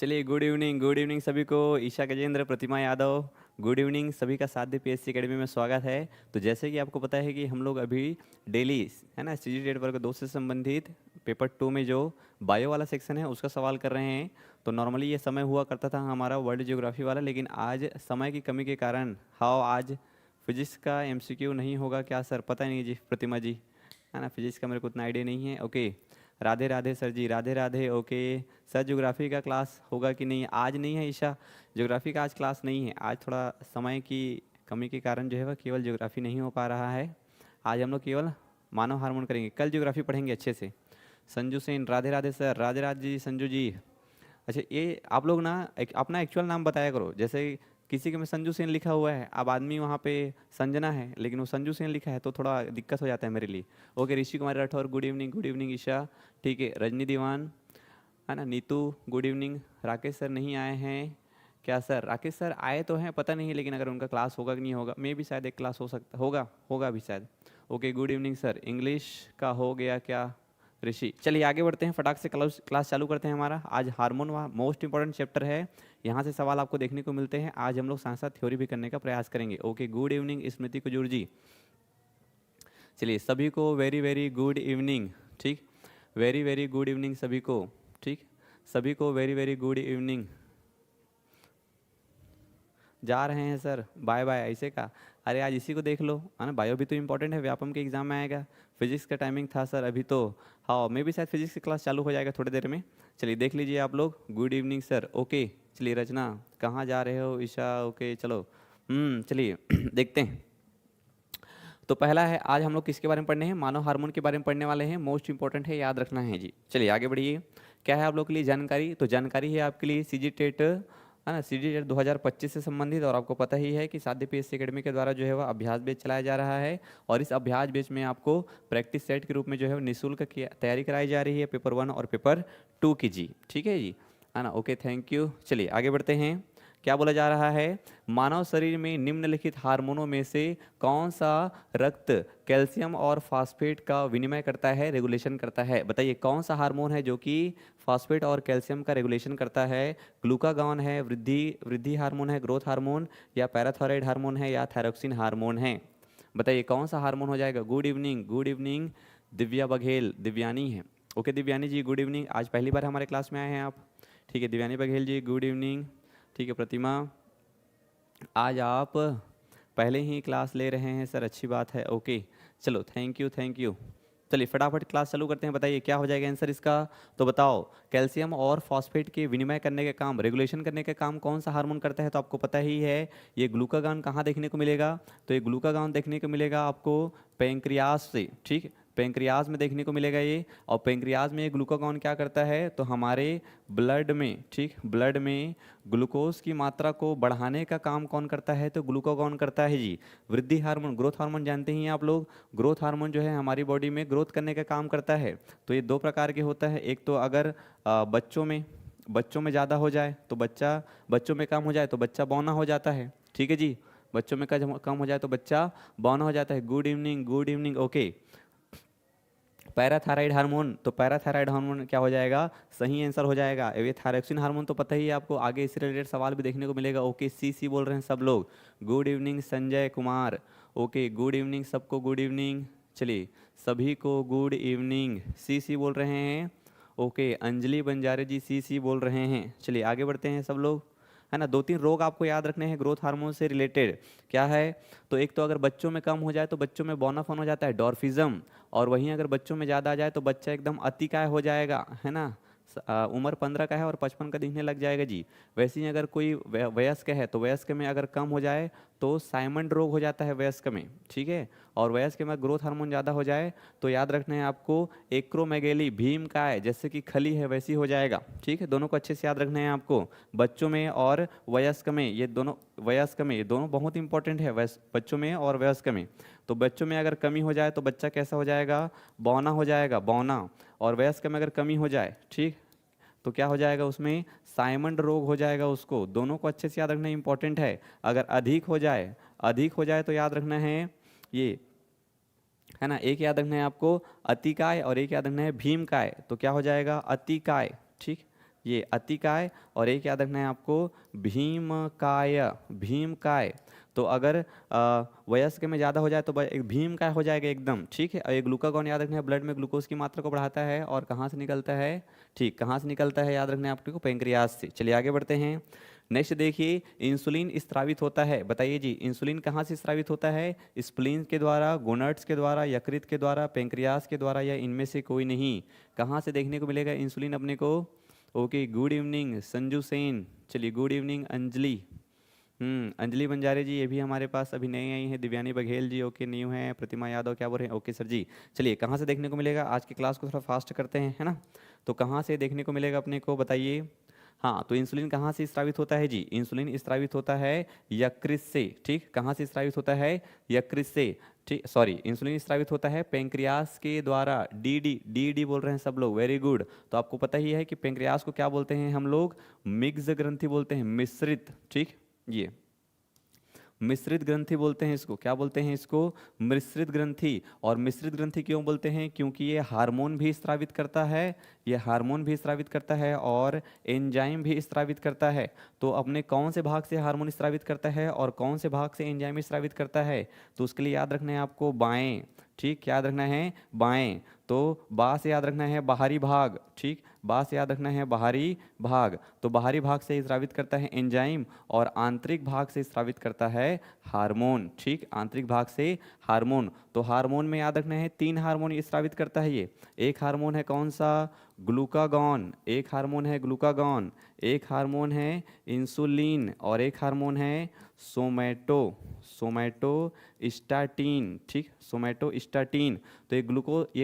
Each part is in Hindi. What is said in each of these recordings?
चलिए, गुड इवनिंग सभी को। ईशा गजेंद्र, प्रतिमा यादव, गुड इवनिंग सभी का साध्य पीएससी एकेडमी में स्वागत है। तो जैसे कि आपको पता है कि हम लोग अभी डेली है ना सीजी टेट वर्ग 2 से संबंधित पेपर 2 में जो बायो वाला सेक्शन है उसका सवाल कर रहे हैं। तो नॉर्मली ये समय हुआ करता था हमारा वर्ल्ड ज्योग्राफी वाला, लेकिन आज समय की कमी के कारण आज फिजिक्स का एमसीक्यू नहीं होगा क्या सर? पता नहीं जी प्रतिमा जी, है ना, फिजिक्स का मेरे को उतना आइडिया नहीं है। Okay, Radhe Radhe sir ji, Radhe Radhe. Okay sir, geography का क्लास होगा कि नहीं? आज नहीं है ईशा, ज्योग्राफी का आज क्लास नहीं है। आज थोड़ा समय की कमी के कारण जो है वह केवल ज्योग्राफी नहीं हो पा रहा है। आज हम लोग केवल मानव हार्मोन करेंगे, कल ज्योग्राफी पढ़ेंगे अच्छे से। संजू सेन, राधे राधे सर, राधे राधे जी संजू जी। अच्छा, ये आप लोग ना अपना एक्चुअल नाम बताया करो। जैसे किसी के में संजू सेन लिखा हुआ है, अब आदमी वहाँ पे संजना है लेकिन वो संजू सेन लिखा है, तो थोड़ा दिक्कत हो जाता है मेरे लिए। Okay, Rishi Kumar Rathore, good evening Isha. ठीक है, रजनी दीवान, है ना, Neetu, good evening. Rakesh sir नहीं आए हैं क्या सर? राकेश सर आए तो हैं, पता नहीं, लेकिन अगर उनका क्लास होगा कि नहीं होगा, मे भी शायद एक क्लास हो सकता होगा, होगा भी शायद। Okay, good evening sir. English का हो गया क्या ऋषि? चलिए आगे बढ़ते हैं, फटाक से क्लास चालू करते हैं। हमारा आज हार्मोन मोस्ट इंपॉर्टेंट चैप्टर है, यहाँ से सवाल आपको देखने को मिलते हैं। आज हम लोग साथ साथ थ्योरी भी करने का प्रयास करेंगे। ओके, गुड इवनिंग स्मृति कुजूर जी। चलिए सभी को वेरी वेरी गुड इवनिंग। ठीक, वेरी वेरी गुड इवनिंग सभी को। ठीक, सभी को वेरी वेरी गुड इवनिंग। जा रहे हैं सर, बाय बाय ऐसे का? अरे आज इसी को देख लो, है ना, बायो भी तो इंपॉर्टेंट है, व्यापम के एग्जाम में आएगा। फिजिक्स का टाइमिंग था सर अभी तो। हाँ, मे भी शायद फिजिक्स की क्लास चालू हो जाएगा थोड़ी देर में। चलिए देख लीजिए आप लोग, गुड इवनिंग सर। ओके, चलिए रचना, कहाँ जा रहे हो? ईशा, ओके चलो। चलिए देखते हैं। तो पहला है, आज हम लोग किसके बारे में पढ़ने हैं? मानव हार्मोन के बारे में पढ़ने वाले हैं। मोस्ट इंपॉर्टेंट है, याद रखना है जी। चलिए आगे बढ़िए। क्या है आप लोग के लिए जानकारी? तो जानकारी है आपके लिए सीजी टेट, है ना, सीजी टेट 2025 से संबंधित। और आपको पता ही है कि साध्य पीएससी एकेडमी के द्वारा जो है वह अभ्यास बैच चलाया जा रहा है। और इस अभ्यास बैच में आपको प्रैक्टिस सेट के रूप में जो है निःशुल्क तैयारी कराई जा रही है, पेपर 1 और पेपर 2 की जी। ठीक है जी, है ना। Okay, thank you. चलिए आगे बढ़ते हैं। क्या बोला जा रहा है? मानव शरीर में निम्नलिखित हार्मोनों में से कौन सा रक्त कैल्शियम और फास्फेट का विनिमय करता है, रेगुलेशन करता है? बताइए कौन सा हार्मोन है जो कि फास्फेट और कैल्शियम का रेगुलेशन करता है? ग्लूकागॉन है, वृद्धि वृद्धि हार्मोन है, ग्रोथ हार्मोन, या पैराथायराइड हार्मोन है, या थायरोक्सिन हार्मोन है? बताइए कौन सा हार्मोन हो जाएगा? गुड इवनिंग दिव्या बघेल, दिव्यानी है। ओके दिव्यानी जी, गुड इवनिंग। आज पहली बार हमारे क्लास में आए हैं आप? ठीक है दिव्यानी बघेल जी, गुड इवनिंग। ठीक है प्रतिमा, आज आप पहले ही क्लास ले रहे हैं सर, अच्छी बात है। ओके चलो, थैंक यू थैंक यू। चलिए फटाफट क्लास चालू करते हैं। बताइए क्या हो जाएगा आंसर इसका? तो बताओ, कैल्शियम और फॉस्फेट के विनिमय करने के काम, रेगुलेशन करने के काम कौन सा हार्मोन करता है? तो आपको पता ही है, ये ग्लूकागॉन कहाँ देखने को मिलेगा? तो ये ग्लूकागॉन देखने को मिलेगा आपको पेंक्रियास से। ठीक, पेंक्रियाज में देखने को मिलेगा ये। और पेंक्रियाज में ये ग्लूकागॉन क्या करता है? तो हमारे ब्लड में, ठीक, ब्लड में ग्लूकोज की मात्रा को बढ़ाने का काम कौन करता है? तो ग्लूकागॉन करता है जी। वृद्धि हार्मोन, ग्रोथ हार्मोन जानते ही हैं आप लोग। ग्रोथ हार्मोन जो है हमारी बॉडी में ग्रोथ करने का काम करता है। तो ये दो प्रकार के होता है। एक तो अगर बच्चों में ज़्यादा हो जाए तो बच्चों में कम हो जाए तो बच्चा बौना हो जाता है। ठीक है जी, बच्चों में कम हो जाए तो बच्चा बौना हो जाता है। Good evening. Okay, parathyroid hormone, तो पैराथायराइड हार्मोन क्या हो जाएगा? सही आंसर हो जाएगा। ये थायरोक्सिन हार्मोन तो पता ही है आपको, आगे इससे रिलेटेड सवाल भी देखने को मिलेगा। ओके, सी बोल रहे हैं सब लोग। Good evening Sanjay Kumar. Okay, good evening सबको, गुड इवनिंग। चलिए सभी को गुड इवनिंग। सी बोल रहे हैं। ओके, अंजलि बंजारे जी सी बोल रहे हैं। चलिए आगे बढ़ते हैं सब लोग, है ना। 2-3 रोग आपको याद रखने हैं ग्रोथ हार्मोन से रिलेटेड। क्या है? तो एक तो अगर बच्चों में कम हो जाए तो बच्चों में बौनापन हो जाता है, डॉर्फिज्म। और वहीं अगर बच्चों में ज़्यादा आ जाए तो बच्चा एकदम अतिकाय हो जाएगा, है ना। उम्र 15 का है और 55 का दिखने लग जाएगा जी। वैसे ही अगर कोई वयस्क है तो वयस्क में अगर कम हो जाए तो साइमंड रोग हो जाता है वयस्क में। ठीक है, और वयस्क में ग्रोथ हार्मोन ज़्यादा हो जाए तो याद रखना है आपको, एक्रोमेगेली, भीम काय, जैसे कि खली है वैसी हो जाएगा। ठीक है, दोनों को अच्छे से याद रखना है आपको, बच्चों में और वयस्क में। ये दोनों, वयस्क में, ये दोनों बहुत इंपॉर्टेंट है, बच्चों में और वयस्क में। तो बच्चों में अगर कमी हो जाए तो बच्चा कैसा हो जाएगा? बौना हो जाएगा, बौना। और वयस्क में अगर कमी हो जाए, ठीक, तो क्या हो जाएगा? उसमें साइमंड रोग हो जाएगा उसको। दोनों को अच्छे से याद रखना इंपॉर्टेंट है। अगर अधिक हो जाए तो याद रखना है ये, है ना, एक याद रखना है आपको अतिकाय और एक याद रखना है भीमकाय। तो क्या हो जाएगा? अतिकाय। ठीक, ये अतिकाय, और एक याद रखना है आपको भीमकाय, भीमकाय। तो अगर वयस्क में ज़्यादा हो जाए तो एक भीमकाय हो जाएगा एकदम, ठीक है। और ये ग्लूकागॉन याद रखना है ब्लड में ग्लूकोज की मात्रा को बढ़ाता है, और कहाँ से निकलता है, ठीक, कहाँ से निकलता है याद रखना है आपको, पेंक्रियाज से। चलिए आगे बढ़ते हैं। नेक्स्ट देखिए, इंसुलिन स्रावित होता है, बताइए जी इंसुलिन कहाँ से स्रावित होता है, स्प्लीन के द्वारा, गोनट्स के द्वारा, यकृत के द्वारा, पेंक्रियाज के द्वारा, या इनमें से कोई नहीं। कहाँ से देखने को मिलेगा इंसुलिन अपने को? Okay, good evening Sanju Sen, चलिए गुड इवनिंग अंजलि। अंजलि बंजारे जी, ये भी हमारे पास अभी नए आई हैं। दिव्यानी बघेल जी ओके न्यू हैं। प्रतिमा यादव क्या बोल रहे हैं, ओके सर जी। चलिए कहाँ से देखने को मिलेगा, आज की क्लास को थोड़ा फास्ट करते हैं, है ना। तो कहाँ से देखने को मिलेगा अपने को, बताइए। हाँ, तो इंसुलिन कहाँ से स्रावित होता है जी, इंसुलिन स्रावित होता है यकृत से, ठीक। कहाँ से स्रावित होता है, यकृत से, ठीक, सॉरी, इंसुलिन स्रावित होता है पेंक्रियास के द्वारा। डी डी डी डी बोल रहे हैं सब लोग, वेरी गुड। तो आपको पता ही है कि पेंक्रियास को क्या बोलते हैं हम लोग, मिक्स ग्रंथि बोलते हैं, मिश्रित, ठीक, ये मिश्रित ग्रंथि बोलते हैं इसको, क्या बोलते हैं इसको, मिश्रित ग्रंथि। और मिश्रित ग्रंथि क्यों बोलते हैं, क्योंकि ये हार्मोन भी स्रावित करता है, ये हार्मोन भी स्रावित करता है और एंजाइम भी स्रावित करता है। तो अपने कौन से भाग से हार्मोन स्रावित करता है और कौन से भाग से एंजाइम स्रावित करता है, तो उसके लिए याद रखना है आपको बाएं, ठीक, याद रखना है बाएं। तो बा से याद रखना है बाहरी भाग, ठीक, बा से याद रखना है बाहरी भाग। तो बाहरी भाग से स्रावित करता है एंजाइम, और आंतरिक भाग से स्रावित करता है हार्मोन, ठीक, आंतरिक भाग से हार्मोन। तो हार्मोन में याद रखना है 3 हार्मोन स्रावित करता है ये। एक हार्मोन है कौन सा, ग्लूकागॉन, एक हार्मोन है ग्लूकागॉन, एक हार्मोन है इंसुलिन, और एक हार्मोन है सोमैटो, सोमैटोस्टैटिन, ठीक, सोमैटोस्टैटिन। तो ये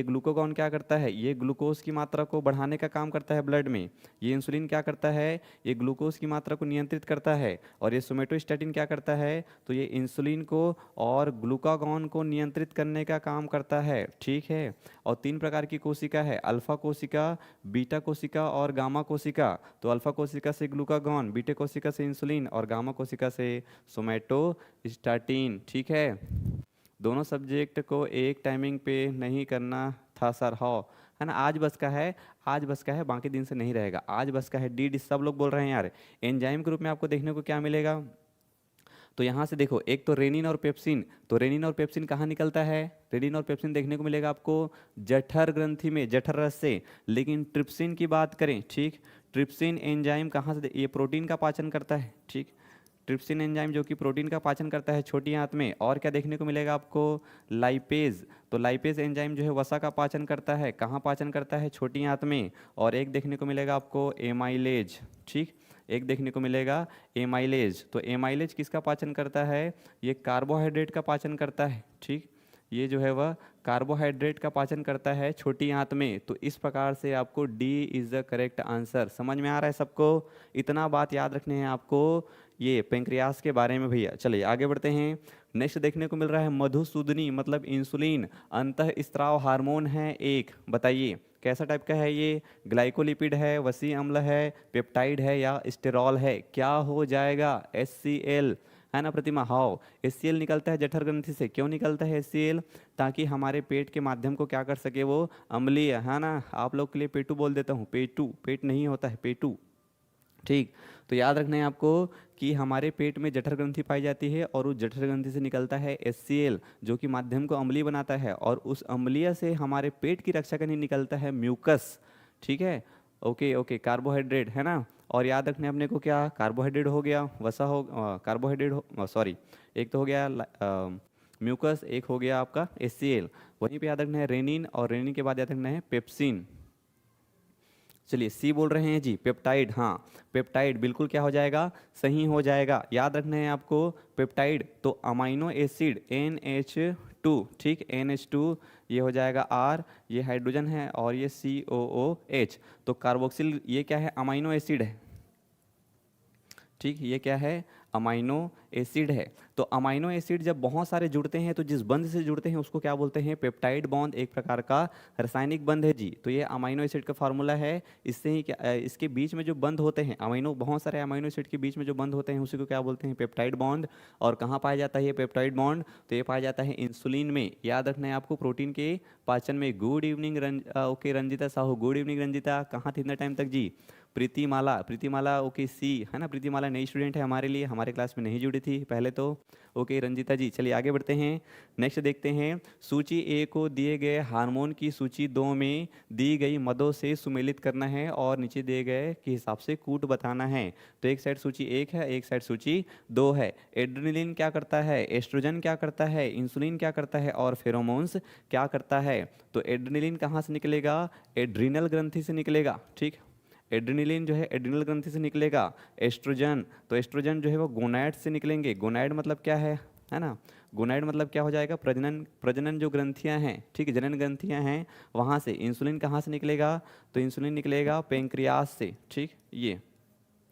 ग्लूकागॉन क्या करता है, ये ग्लूकोज की मात्रा को बढ़ाने का काम करता है ब्लड में। ये इंसुलिन क्या करता है, ये ग्लूकोज की मात्रा को नियंत्रित करता है। और ये सोमैटोस्टैटिन क्या करता है, तो ये इंसुलिन को और ग्लूकागॉन को नियंत्रित करने का काम करता है, ठीक है। और 3 प्रकार की कोशिका है, अल्फा कोशिका, बीटा कोशिका और गामा कोशिका। तो अल्फा कोशिका से ग्लूकागॉन, बीटा कोशिका से इंसुलिन, और गामा कोशिका से सोमैटोस्टैटिन, ठीक है। दोनों सब्जेक्ट को एक टाइमिंग पे नहीं करना था सर, हाँ, है ना, आज बस का है, आज बस का है, बाकी दिन से नहीं रहेगा, आज बस का है। डी डी सब लोग बोल रहे हैं यार। एंजाइम के रूप में आपको देखने को क्या मिलेगा, तो यहाँ से देखो, एक तो रेनिन और पेप्सिन। तो रेनिन और पेप्सिन कहाँ निकलता है, रेनिन और पेप्सिन देखने को मिलेगा आपको जठर ग्रंथि में, जठर रस से। लेकिन ट्रिप्सिन की बात करें, ठीक, ट्रिप्सिन एंजाइम कहाँ से, ये प्रोटीन का पाचन करता है, ठीक, ट्रिप्सिन एंजाइम जो कि प्रोटीन का पाचन करता है छोटी आंत में। और क्या देखने को मिलेगा आपको, लाइपेज। तो लाइपेज एंजाइम जो है वसा का पाचन करता है, कहाँ पाचन करता है, छोटी आंत में। और एक देखने को मिलेगा आपको एमाइलेज, ठीक, एक देखने को मिलेगा एमाइलेज। तो एमाइलेज किसका पाचन करता है, ये कार्बोहाइड्रेट का पाचन करता है, ठीक, ये जो है वह कार्बोहाइड्रेट का पाचन करता है छोटी आंत में। तो इस प्रकार से आपको D is the correct answer. समझ में आ रहा है सबको, इतना बात याद रखने हैं आपको ये पेंक्रियास के बारे में भैया। चलिए आगे बढ़ते हैं। नेक्स्ट देखने को मिल रहा है मधुसूदनी, मतलब इंसुलिन अंतःस्राव हार्मोन है एक, बताइए कैसा टाइप का है ये, ग्लाइकोलिपिड है, वसी अम्ल है, पेप्टाइड है, या स्टेरॉल है, क्या हो जाएगा, HCl, है ना प्रतिमा, हाउ HCl निकलता है जठर ग्रंथि से। क्यों निकलता है HCl, ताकि हमारे पेट के माध्यम को क्या कर सके, वो अम्लीय, है ना, आप लोग के लिए पेटू बोल देता हूँ, पेटू, पेट नहीं होता है, पेटू, ठीक। तो याद रखना है आपको कि हमारे पेट में जठर ग्रंथि पाई जाती है, और उस जठर ग्रंथि से निकलता है HCl, जो कि माध्यम को अम्लीय बनाता है, और उस अम्लीय से हमारे पेट की रक्षा करने निकलता है म्यूकस, ठीक है। ओके ओके, कार्बोहाइड्रेट, है ना। और याद रखने अपने को क्या, कार्बोहाइड्रेट हो गया, वसा हो, कार्बोहाइड्रेट हो, सॉरी, एक तो हो गया म्यूकस, एक हो गया आपका HCl। वहीं पे याद रखना है रेनिन, और रेनिन के बाद याद रखना है पेप्सिन। चलिए सी बोल रहे हैं जी, पेप्टाइड, हाँ पेप्टाइड बिल्कुल क्या हो जाएगा, सही हो जाएगा। याद रखना है आपको पेप्टाइड, तो अमाइनो एसिड NH2, ठीक, NH2, ये हो जाएगा R, ये हाइड्रोजन है, और ये COOH। तो कार्बोक्सिल ये क्या है, अमाइनो एसिड है, ठीक, ये क्या है, अमाइनो एसिड है। तो अमाइनो एसिड जब बहुत सारे जुड़ते हैं तो जिस बंध से जुड़ते हैं उसको क्या बोलते हैं, पेप्टाइड बॉन्ड, एक प्रकार का रासायनिक बंध है जी। तो ये अमाइनो एसिड का फार्मूला है। इससे ही क्या इसके बीच में जो बंध होते हैं अमाइनो, बहुत सारे अमाइनो एसिड के बीच में जो बंध होते हैं उसी को क्या बोलते हैं, पेप्टाइड बॉन्ड। और कहाँ पाया जाता है ये पेप्टाइड बॉन्ड, तो ये पाया जाता है इंसुलिन में। याद रखना है आपको, प्रोटीन के पाचन में। Good evening okay Ranjita Sahu, good evening Ranjita, कहाँ थी इतना टाइम तक जी। प्रीतिमाला, प्रीतिमाला ओके सी है ना, प्रीतिमाला नई स्टूडेंट है हमारे लिए, हमारे क्लास में नहीं जुड़ी थी पहले तो। ओके रंजिता जी, चलिए आगे बढ़ते हैं। नेक्स्ट देखते हैं, सूची ए को दिए गए हार्मोन की सूची 2 में दी गई मदों से सुमेलित करना है और नीचे दिए गए के हिसाब से कूट बताना है। तो एक साइड सूची 1 है, एक साइड सूची 2 है। एड्रेनलिन क्या करता है, एस्ट्रोजन क्या करता है, इंसुलिन क्या करता है और फेरोमोन्स क्या करता है। तो एड्रेनलिन कहाँ से निकलेगा, एड्रीनल ग्रंथि से निकलेगा, ठीक। एड्रेनलिन जो है एड्रिनल ग्रंथि से निकलेगा। एस्ट्रोजन, तो एस्ट्रोजन जो है वो गोनाइड से निकलेंगे। गोनाइड मतलब क्या है ना, गोनाइड मतलब क्या हो जाएगा, प्रजनन, प्रजनन जो ग्रंथियां हैं, ठीक है, जनन ग्रंथियां हैं वहाँ से। इंसुलिन कहाँ से निकलेगा, तो इंसुलिन निकलेगा पेंक्रियास से, ठीक। ये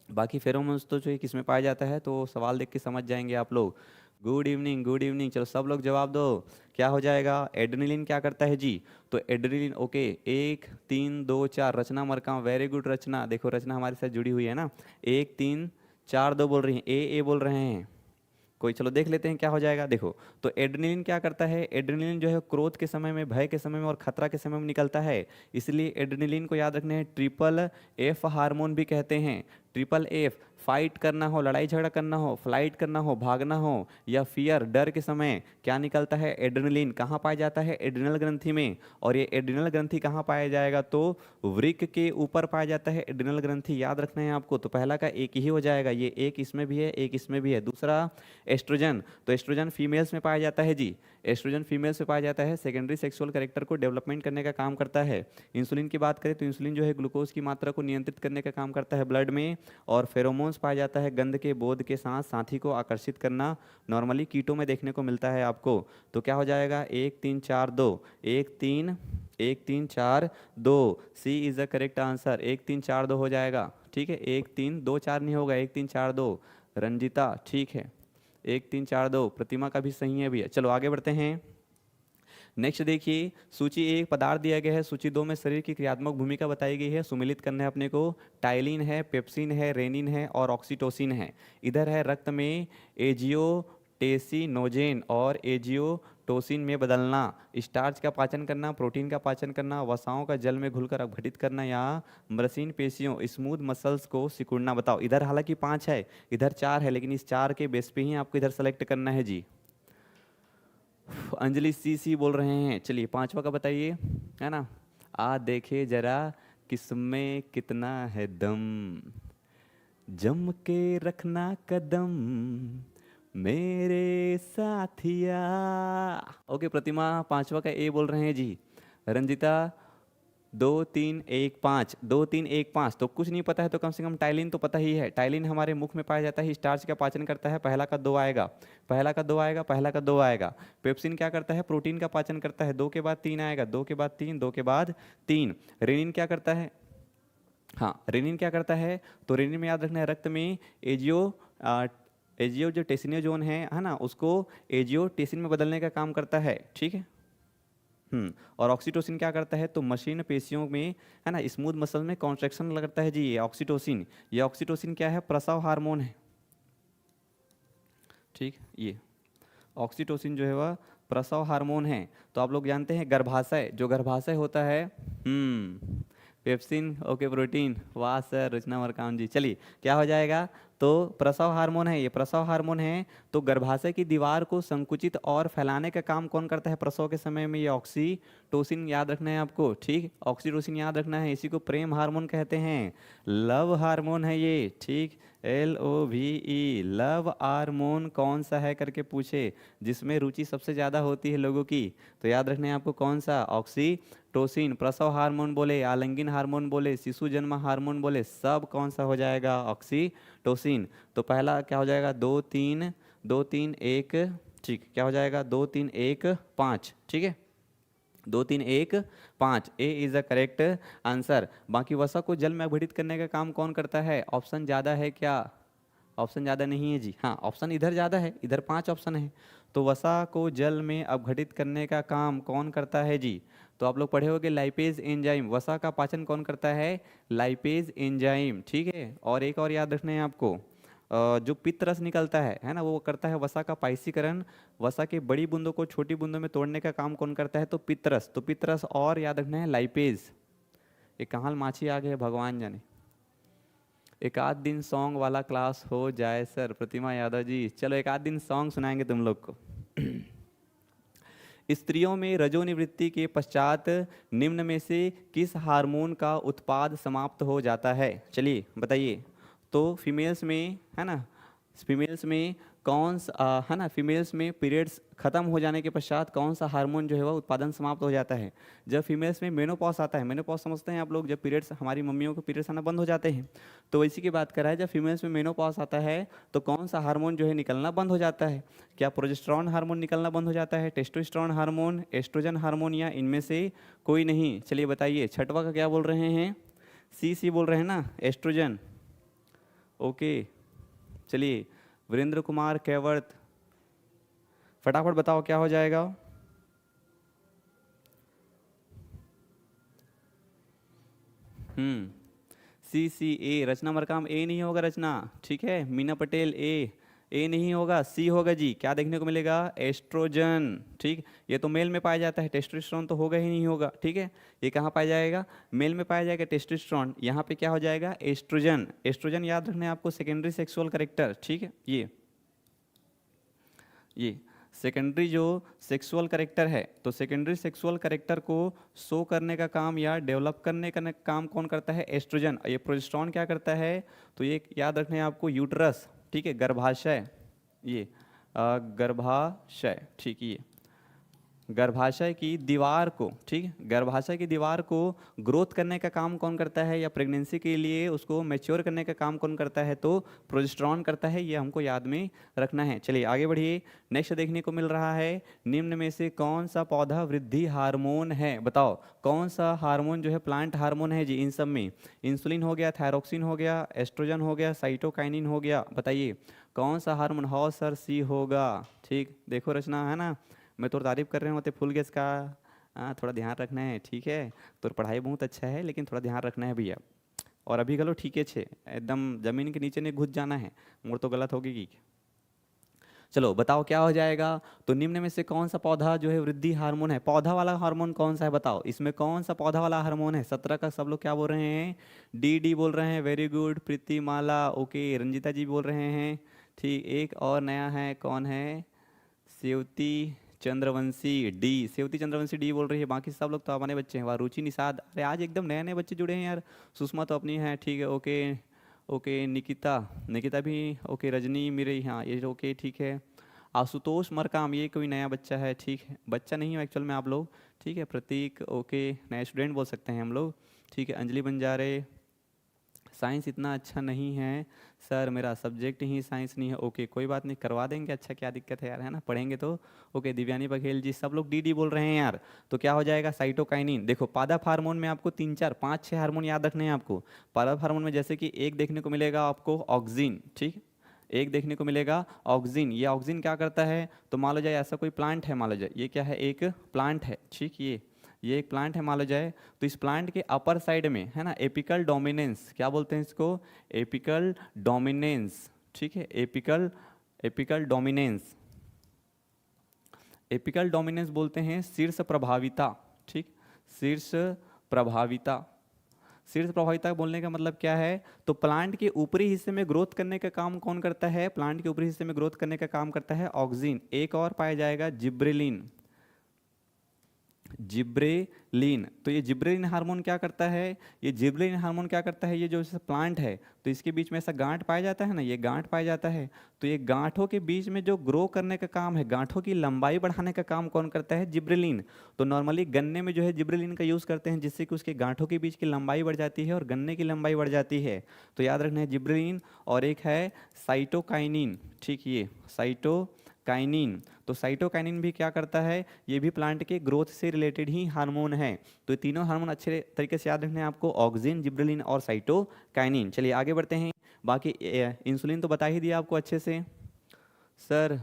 बाकी फेरोमोन्स तो जो है किस में पाया जाता है, तो सवाल देख के समझ जाएंगे आप लोग। गुड इवनिंग, गुड इवनिंग, चलो सब लोग जवाब दो। क्या हो जाएगा, एड्रेनलिन क्या करता है जी, तो एड्रेनलिन ओके 1 3 2 4, रचना मरकाम, वेरी गुड रचना, देखो रचना हमारे साथ जुड़ी हुई है ना। 1 3 4 2 बोल रही हैं, ए बोल रहे हैं कोई, चलो देख लेते हैं क्या हो जाएगा। देखो तो एड्रेनलिन क्या करता है, एड्रेनलिन जो है क्रोध के समय में, भय के समय में और खतरा के समय में निकलता है। इसलिए एड्रेनलिन को याद रखना है ट्रिपल एफ हार्मोन भी कहते हैं। ट्रिपल एफ, फाइट करना हो, लड़ाई झगड़ा करना हो, फ्लाइट करना हो, भागना हो या फियर, डर के समय क्या निकलता है, एड्रेनलिन। कहाँ पाया जाता है, एड्रिनल ग्रंथि में। और ये एड्रिनल ग्रंथि कहाँ पाया जाएगा, तो वृक्क के ऊपर पाया जाता है एड्रिनल ग्रंथि, याद रखना है आपको। तो पहला का एक ही हो जाएगा, ये एक इसमें भी है, एक इसमें भी है। दूसरा एस्ट्रोजन, तो एस्ट्रोजन फीमेल्स में पाया जाता है जी, एस्ट्रोजन फीमेल्स में पाया जाता है, सेकेंडरी सेक्सुअल कैरेक्टर को डेवलपमेंट करने का काम करता है। इंसुलिन की बात करें तो इंसुलिन जो है ग्लूकोज की मात्रा को नियंत्रित करने का काम करता है ब्लड में। और फेरोमोन्स पाया जाता है गंध के बोध के साथ साथी को आकर्षित करना, नॉर्मली कीटों में देखने को मिलता है आपको। तो क्या हो जाएगा, 1 3 4 2, 1 3 4 2, C is the correct answer. 1 3 4 2 हो जाएगा, ठीक है। 1 3 2 4 नहीं होगा, 1 3 4 2, रंजिता ठीक है। 1 3 4 2, प्रतिमा का भी सही है भैया। चलो आगे बढ़ते हैं। नेक्स्ट देखिए, सूची 1 पदार्थ दिया गया है, सूची 2 में शरीर की क्रियात्मक भूमिका बताई गई है, सुमिलित करना है अपने को। टाइलिन है, पेप्सिन है, रेनिन है और ऑक्सीटोसिन है। इधर है रक्त में एजियोटेसिनोजेन और एजियोटोसिन में बदलना, स्टार्च का पाचन करना, प्रोटीन का पाचन करना, वसाओं का जल में घुलकर अपघटित करना या मृषीन पेशियों स्मूथ मसल्स को सिकुड़ना। बताओ, इधर हालांकि 5 है, इधर 4 है, लेकिन इस 4 के बेस पे ही आपको इधर सेलेक्ट करना है जी। अंजलि सी बोल रहे हैं, चलिए 5वां का बताइए, है ना। आ देखे जरा किसमें कितना है दम, जम के रखना कदम मेरे साथिया। ओके प्रतिमा 5वां का ए बोल रहे हैं जी। रंजिता 2 3 1 5, 2 3 1 5, तो कुछ नहीं पता है तो कम से कम टाइलिन तो पता ही है। टाइलिन हमारे मुख में पाया जाता है, स्टार्च का पाचन करता है, पहला का 2 आएगा, पहला का 2 आएगा, पहला का 2 आएगा। पेप्सिन क्या करता है, प्रोटीन का पाचन करता है, 2 के बाद 3 आएगा, 2 के बाद 3, 2 के बाद 3। रेनिन क्या करता है, हाँ रेनिन क्या करता है, तो रेनिन में याद रखना है रक्त में एजियो जो टेसिनोजोन है ना, उसको एजियोटेसिन में बदलने का काम करता है, ठीक है। और ऑक्सीटोसिन क्या करता है, तो मशीन पेशियों में, है ना, स्मूथ मसल में कॉन्ट्रैक्शन लगता है जी। ये ऑक्सीटोसिन, ये ऑक्सीटोसिन क्या है, प्रसव हार्मोन है, ठीक। ये ऑक्सीटोसिन जो है वह प्रसव हार्मोन है। तो आप लोग जानते हैं गर्भाशय, जो गर्भाशय होता है, पेप्सिन ओके प्रोटीन, वाह सर रचना मरकाम जी। चलिए क्या हो जाएगा, तो प्रसव हार्मोन है, ये प्रसव हार्मोन है। तो गर्भाशय की दीवार को संकुचित और फैलाने का काम कौन करता है प्रसव के समय में, ये ऑक्सीटोसिन याद रखना है आपको, ठीक। ऑक्सीटोसिन याद रखना है, इसी को प्रेम हार्मोन कहते हैं, लव हार्मोन है ये, ठीक। LOVE, लव हार्मोन कौन सा है करके पूछे, जिसमें रुचि सबसे ज़्यादा होती है लोगों की, तो याद रखना है आपको कौन सा, ऑक्सीटोसिन। प्रसव हार्मोन बोले, आलिंगन हार्मोन बोले, शिशु जन्म हार्मोन बोले, सब कौन सा हो जाएगा, ऑक्सीटोसिन। तो पहला क्या हो जाएगा, 2 3 2 3 1, ठीक। क्या हो जाएगा, 2 3 1 5, ठीक है। 2 3 1 5, ए इज द करेक्ट आंसर। बाकी वसा को जल में अपघटित करने का काम कौन करता है, ऑप्शन ज़्यादा है क्या, ऑप्शन ज़्यादा नहीं है जी, हाँ ऑप्शन इधर ज़्यादा है, इधर 5 ऑप्शन है। तो वसा को जल में अपघटित करने का काम कौन करता है जी? तो आप लोग पढ़े होगे लाइपेज एंजाइम, वसा का पाचन कौन करता है? लाइपेज एंजाइम, ठीक है। और एक और याद रखना है आपको, जो पित्त रस निकलता है ना, वो करता है वसा का पाइसीकरण। वसा के बड़ी बूंदों को छोटी बूंदों में तोड़ने का काम कौन करता है? तो पित्त रस। तो पित्त रस और याद रखना है लाइपेज। एक कहाँ माछी आ गए भगवान जाने। एक आध दिन सॉन्ग वाला क्लास हो जाए सर, प्रतिमा यादव जी। चलो एक आध दिन सॉन्ग सुनाएंगे तुम लोग को। स्त्रियों में रजोनिवृत्ति के पश्चात निम्न में से किस हार्मोन का उत्पाद समाप्त हो जाता है? चलिए बताइए। तो फीमेल्स में है ना, फीमेल्स में कौन सा है ना, फीमेल्स में पीरियड्स खत्म हो जाने के पश्चात कौन सा हार्मोन जो है वह उत्पादन समाप्त हो जाता है? जब फीमेल्स में मेनोपॉज आता है, मेनोपॉज समझते हैं आप लोग, जब पीरियड्स हमारी मम्मियों को पीरियड्स आना बंद हो जाते हैं, तो इसी की बात कर रहा है। जब फीमेल्स में मेनोपॉज आता है तो कौन सा हार्मोन जो है निकलना बंद हो जाता है? क्या प्रोजेस्टेरॉन हार्मोन निकलना बंद हो जाता है, टेस्टोस्टेरोन हार्मोन, एस्ट्रोजन हार्मोन, या इनमें से कोई नहीं? चलिए बताइए। छठवा का क्या बोल रहे हैं? सी बोल रहे हैं ना, एस्ट्रोजन। ओके चलिए, वीरेंद्र कुमार कैवर्त, फटाफट बताओ क्या हो जाएगा? सी ए। रचना मरकाम ए नहीं होगा, रचना, ठीक है। मीना पटेल ए नहीं होगा, सी होगा जी। क्या देखने को मिलेगा? एस्ट्रोजन, ठीक। ये तो मेल में पाया जाता है, टेस्टोस्टेरोन तो होगा ही नहीं होगा, ठीक है। ये कहाँ पाया जाएगा? मेल में पाया जाएगा टेस्टोस्टेरोन। यहाँ पे क्या हो जाएगा? एस्ट्रोजन। एस्ट्रोजन याद रखना है आपको, सेकेंडरी सेक्सुअल कैरेक्टर, ठीक है। ये सेकेंडरी जो सेक्सुअल कैरेक्टर है, तो सेकेंडरी सेक्सुअल कैरेक्टर को शो करने का काम या डेवलप करने का काम कौन करता है? एस्ट्रोजन। ये प्रोजेस्टेरॉन क्या करता है? तो ये याद रखना है आपको, यूट्रस, ठीक है, गर्भाशय, ये गर्भाशय, ठीक। ये गर्भाशय की दीवार को, ठीक है, गर्भाशय की दीवार को ग्रोथ करने का काम कौन करता है, या प्रेगनेंसी के लिए उसको मैच्योर करने का काम कौन करता है? तो प्रोजेस्टेरॉन करता है। ये हमको याद में रखना है। चलिए आगे बढ़िए। नेक्स्ट देखने को मिल रहा है, निम्न में से कौन सा पौधा वृद्धि हार्मोन है? बताओ कौन सा हार्मोन जो है प्लांट हार्मोन है जी? इन सब में इंसुलिन हो गया, थायरोक्सिन हो गया, एस्ट्रोजन हो गया, साइटोकाइनिन हो गया। बताइए कौन सा हार्मोन? हो सर, सी होगा, ठीक। देखो रचना, है ना, मैं तो तारीफ कर रहे हूँ, तो फुल गैस का थोड़ा ध्यान रखना है, ठीक है। तो पढ़ाई बहुत अच्छा है, लेकिन थोड़ा ध्यान रखना है भैया। और अभी गलो ठीक है, छे एकदम जमीन के नीचे नहीं घुस जाना है, मोड़ तो गलत होगी की। चलो बताओ क्या हो जाएगा? तो निम्न में से कौन सा पौधा जो है वृद्धि हार्मोन है? पौधा वाला हार्मोन कौन सा है बताओ? इसमें कौन सा पौधा वाला हार्मोन है? 17 का सब लोग क्या बोल रहे हैं? डी बोल रहे हैं, वेरी गुड। प्रीति माला, ओके। रंजिता जी बोल रहे हैं, ठीक। एक और नया है, कौन है? सेवती चंद्रवंशी, डी। सेवती चंद्रवंशी डी बोल रही है, बाकी सब लोग तो हमारे बच्चे हैं। वह रुचि निषाद, अरे आज एकदम नए नए बच्चे जुड़े हैं यार। सुषमा तो अपनी है, ठीक है, ओके ओके। निकिता भी ओके। रजनी मेरे, हाँ ये ओके, ठीक है। आशुतोष मरकाम, ये कोई नया बच्चा है, ठीक है। बच्चा नहीं हो एक्चुअल में आप लोग, ठीक है। प्रतीक, ओके, नए स्टूडेंट बोल सकते हैं हम लोग, ठीक है। अंजलि बंजारे, साइंस इतना अच्छा नहीं है सर, मेरा सब्जेक्ट ही साइंस नहीं है। ओके कोई बात नहीं, करवा देंगे, अच्छा क्या दिक्कत है यार, है ना, पढ़ेंगे तो। ओके दिव्यानी बघेल जी, सब लोग डी बोल रहे हैं यार। तो क्या हो जाएगा? साइटोकाइनिन। देखो पादप हार्मोन में आपको 3 4 5 6 हार्मोन याद रखने हैं आपको। पादप हार्मोन में जैसे कि एक देखने को मिलेगा आपको ऑक्सिन, ठीक। एक देखने को मिलेगा ऑक्सिन। ये ऑक्सिन क्या करता है? तो मान लो जाए ऐसा कोई प्लांट है, मान लो जाए ये क्या है? एक प्लांट है, ठीक। ये एक प्लांट है मान लो जाए, तो इस प्लांट के अपर साइड में है ना एपिकल डोमिनेंस, क्या बोलते हैं इसको? एपिकल डोमिनेंस, ठीक है। एपिकल डोमिनेंस, एपिकल डोमिनेंस बोलते हैं शीर्ष प्रभाविता, ठीक। शीर्ष प्रभाविता, शीर्ष प्रभाविता बोलने का मतलब क्या है? तो प्लांट के ऊपरी हिस्से में ग्रोथ करने का काम कौन करता है? प्लांट के ऊपरी हिस्से में ग्रोथ करने का काम करता है ऑक्सिन। एक और पाया जाएगा जिब्रेलिन, जिब्रेलिन। तो ये जिब्रेलिन हार्मोन क्या करता है? ये जिब्रेलिन हार्मोन क्या करता है? ये जो प्लांट है तो इसके बीच में ऐसा गांठ पाया जाता है ना, ये गांठ पाया जाता है। तो ये गांठों के बीच में जो ग्रो करने का काम है, गांठों की लंबाई बढ़ाने का काम कौन करता है? जिब्रेलिन। तो नॉर्मली गन्ने में जो है जिब्रेलिन का यूज़ करते हैं, जिससे कि उसके गांठों के बीच की लंबाई बढ़ जाती है और गन्ने की लंबाई बढ़ जाती है। तो याद रखना है जिब्रेलिन। और एक है साइटोकाइनिन, ठीक। ये साइटोकाइनिन, तो साइटोकाइनिन भी क्या करता है? ये भी प्लांट के ग्रोथ से रिलेटेड ही हार्मोन है। तो तीनों हार्मोन अच्छे तरीके से याद रखने हैं आपको, ऑक्सिन, जिब्रेलिन और साइटोकाइनिन। चलिए आगे बढ़ते हैं। बाकी इंसुलिन तो बता ही दिया आपको अच्छे से। सर